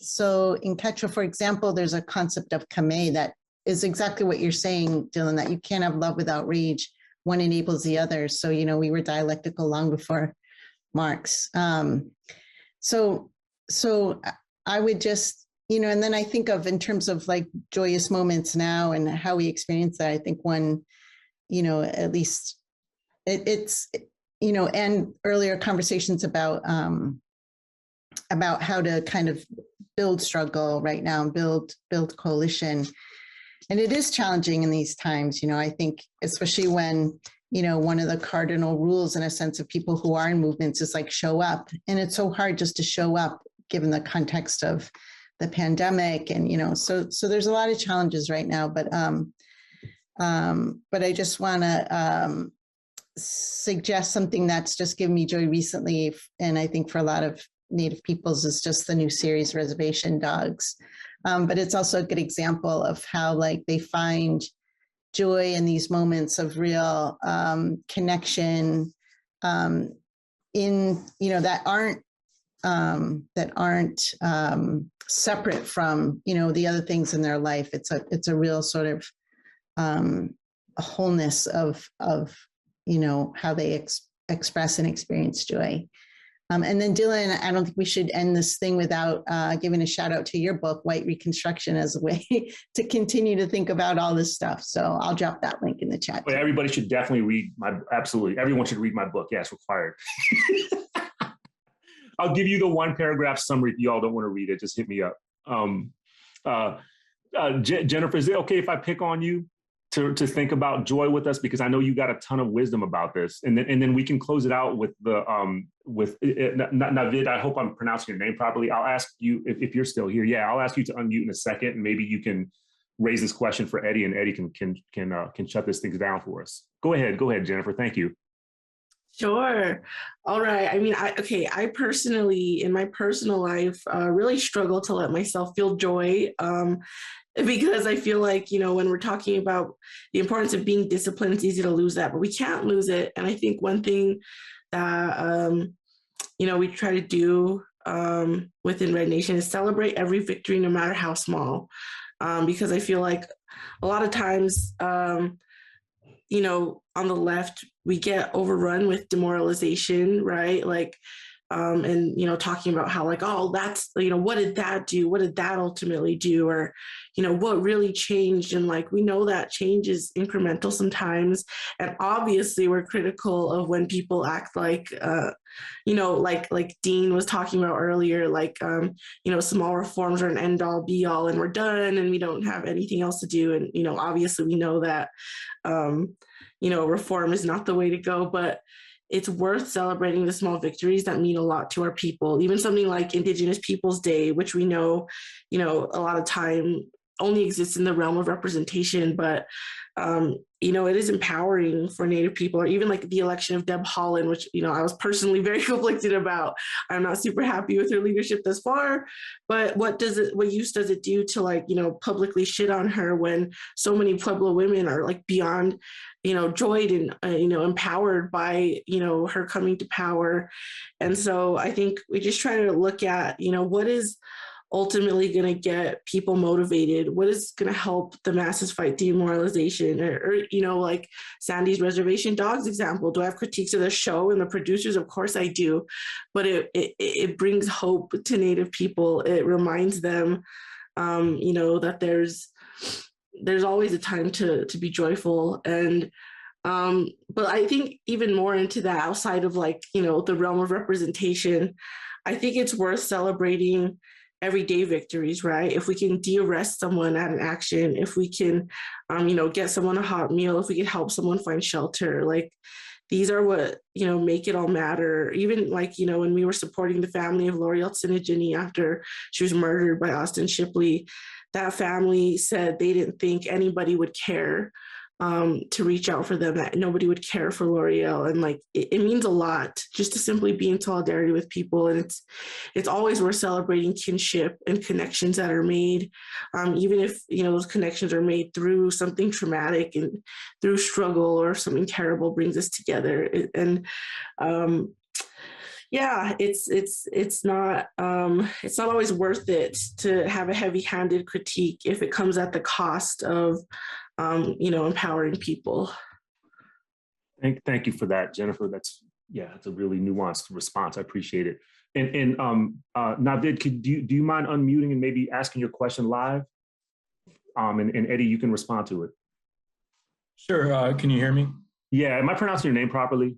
So in Quechua, for example, there's a concept of kame that is exactly what you're saying, Dylan, that you can't have love without rage. One enables the other. So, we were dialectical long before Marx. So I would just, and then I think of in terms of like joyous moments now and how we experience that, I think one, at least it's, and earlier conversations about about how to kind of build struggle right now and build coalition. And it is challenging in these times, I think, especially when, one of the cardinal rules in a sense of people who are in movements is like show up. And it's so hard just to show up given the context of the pandemic. And, so there's a lot of challenges right now, but I just want to suggest something that's just given me joy recently. And I think for a lot of Native peoples is just the new series Reservation Dogs. But it's also a good example of how like they find joy in these moments of real connection in, that aren't separate from, the other things in their life. It's a real sort of a wholeness of how they express and experience joy. And then Dylan, I don't think we should end this thing without giving a shout out to your book, White Reconstruction, as a way to continue to think about all this stuff. So I'll drop that link in the chat. Well, everybody should definitely read absolutely. Everyone should read my book. Yeah, it's required. I'll give you the one paragraph summary if you all don't want to read it. Just hit me up. Jennifer, is it okay if I pick on you to think about joy with us, because I know you got a ton of wisdom about this, and then we can close it out with the Navid. I hope I'm pronouncing your name properly. I'll ask you if you're still here. Yeah, I'll ask you to unmute in a second, and maybe you can raise this question for Eddie, and Eddie can shut this thing down for us. Go ahead, Jennifer. Thank you. Sure. All right. I mean, I personally, in my personal life, really struggle to let myself feel joy. Because I feel like, when we're talking about the importance of being disciplined, it's easy to lose that, but we can't lose it. And I think one thing that, we try to do within Red Nation is celebrate every victory, no matter how small. Because I feel like a lot of times, on the left, we get overrun with demoralization, right? Like, and, talking about how like, oh, that's, what did that do? What did that ultimately do? Or, what really changed? And like, we know that change is incremental sometimes. And obviously we're critical of when people act like, like Dean was talking about earlier, like, small reforms are an end all be all and we're done and we don't have anything else to do. And, obviously we know that, reform is not the way to go, but it's worth celebrating the small victories that mean a lot to our people. Even something like Indigenous Peoples Day, which we know, a lot of time only exists in the realm of representation, but, it is empowering for Native people, or even like the election of Deb Haaland, which, I was personally very conflicted about. I'm not super happy with her leadership thus far, but what use does it do to like, publicly shit on her when so many Pueblo women are like beyond, joyed and, empowered by, her coming to power. And so I think we just try to look at, what is ultimately going to get people motivated, what is going to help the masses fight demoralization, or like Sandy's Reservation Dogs example. Do I have critiques of the show and the producers? Of course I do, but it brings hope to Native people. It reminds them, that there's always a time to be joyful. And but I think even more into that, outside of like, the realm of representation, I think it's worth celebrating everyday victories, right? If we can de-arrest someone at an action, if we can, get someone a hot meal, if we can help someone find shelter, like these are what, make it all matter. Even like, when we were supporting the family of L'Oreal Tsinajini after she was murdered by Austin Shipley, that family said they didn't think anybody would care to reach out for them, that nobody would care for L'Oreal. And like, it means a lot just to simply be in solidarity with people. And it's always worth celebrating kinship and connections that are made, even if, those connections are made through something traumatic and through struggle, or something terrible brings us together. And it's not always worth it to have a heavy-handed critique if it comes at the cost of empowering people. Thank you for that, Jennifer. It's a really nuanced response. I appreciate it. And Navid, do you mind unmuting and maybe asking your question live? And Eddie, you can respond to it. Sure. Can you hear me? Yeah. Am I pronouncing your name properly?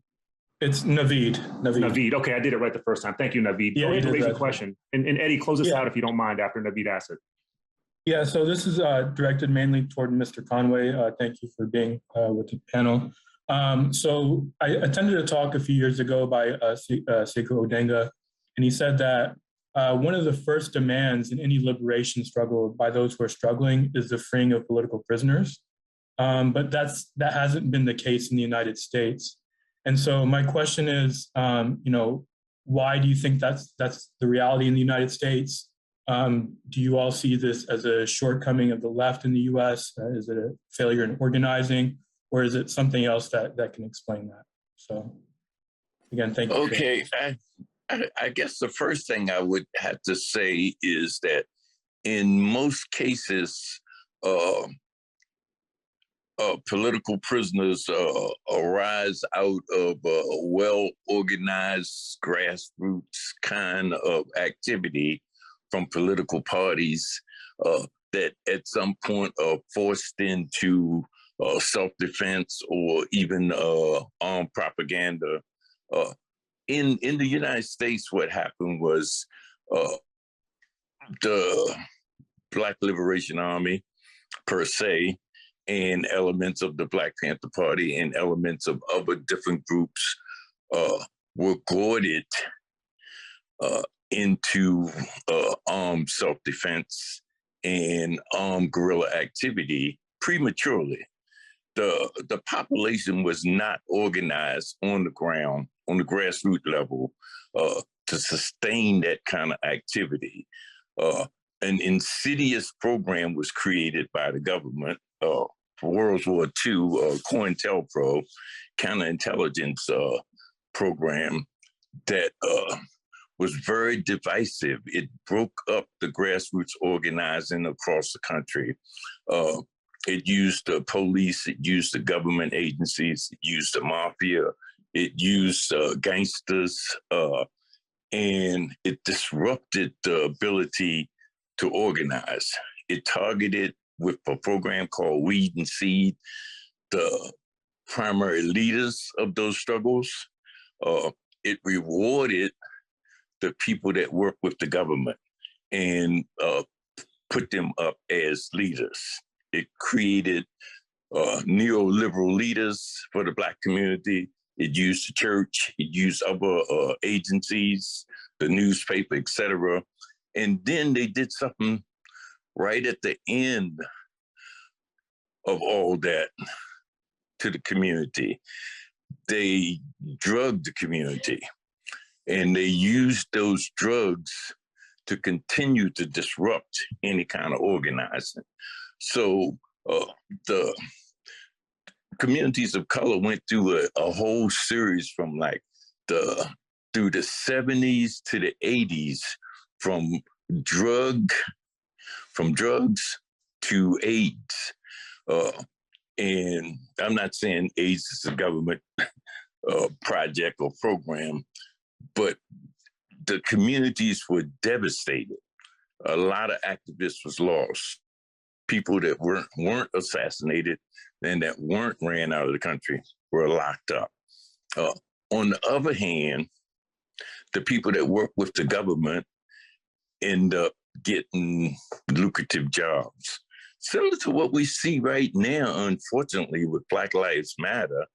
It's Naveed. Naveed. Okay, I did it right the first time. Thank you, Naveed. Yeah, Go ahead and raise right. your question. And Eddie, close us out if you don't mind after Naveed asks it. Yeah, so this is directed mainly toward Mr. Conway. Thank you for being with the panel. So I attended a talk a few years ago by Sekou Odenga, and he said that one of the first demands in any liberation struggle by those who are struggling is the freeing of political prisoners. But that hasn't been the case in the United States. And so my question is, why do you think that's the reality in the United States? Do you all see this as a shortcoming of the left in the US? Is it a failure in organizing, or is it something else that can explain that? So again, thank you. Okay, I guess the first thing I would have to say is that in most cases, political prisoners arise out of a well-organized grassroots kind of activity from political parties that at some point are forced into self-defense or even armed propaganda. In the United States, what happened was the Black Liberation Army, per se, and elements of the Black Panther Party and elements of other different groups were goaded into armed self-defense and armed guerrilla activity prematurely. The population was not organized on the ground, on the grassroots level, to sustain that kind of activity. An insidious program was created by the government for World War II, COINTELPRO, counterintelligence program that was very divisive. It broke up the grassroots organizing across the country. It used the police, it used the government agencies, it used the mafia, it used gangsters, and it disrupted the ability to organize. It targeted, with a program called Weed and Seed, the primary leaders of those struggles. It rewarded the people that work with the government and put them up as leaders. It created neoliberal leaders for the Black community. It used the church, it used other agencies, the newspaper, etc. And then they did something right at the end of all that to the community. They drugged the community, and they used those drugs to continue to disrupt any kind of organizing. So the communities of color went through a whole series from through the 70s to the 80s, from drugs to AIDS. And I'm not saying AIDS is a government project or program, but the communities were devastated. A lot of activists was lost. People that weren't assassinated and that weren't ran out of the country were locked up. On the other hand, the people that work with the government end up getting lucrative jobs. Similar to what we see right now, unfortunately, with Black Lives Matter.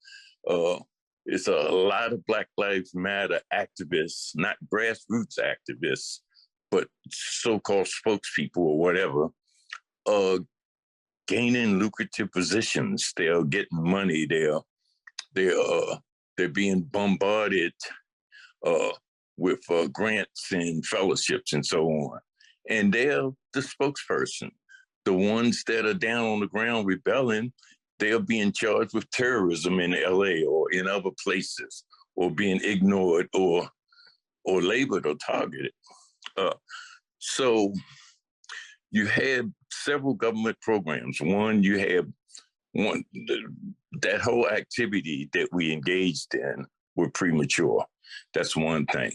It's a lot of Black Lives Matter activists, not grassroots activists, but so-called spokespeople or whatever, gaining lucrative positions. They're getting money. They're being bombarded with grants and fellowships and so on. And they're the spokesperson. The ones that are down on the ground rebelling, they are being charged with terrorism in LA or in other places, or being ignored or labeled or targeted. So you had several government programs. That whole activity that we engaged in were premature. That's one thing.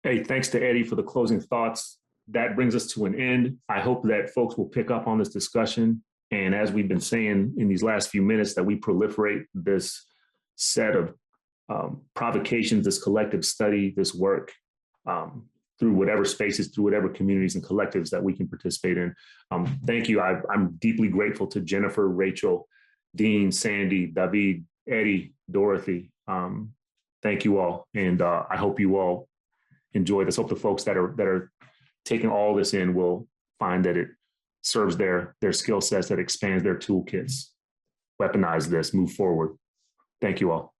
Hey, thanks to Eddie for the closing thoughts. That brings us to an end. I hope that folks will pick up on this discussion. And as we've been saying in these last few minutes, that we proliferate this set of provocations, this collective study, this work through whatever spaces, through whatever communities and collectives that we can participate in. Thank you. I'm deeply grateful to Jennifer, Rachel, Dean, Sandy, David, Eddie, Dorothy. Thank you all. And I hope you all enjoy this. Hope the folks that are taking all this in will find that it serves their skill sets, that expands their toolkits. Weaponize this, move forward. Thank you all.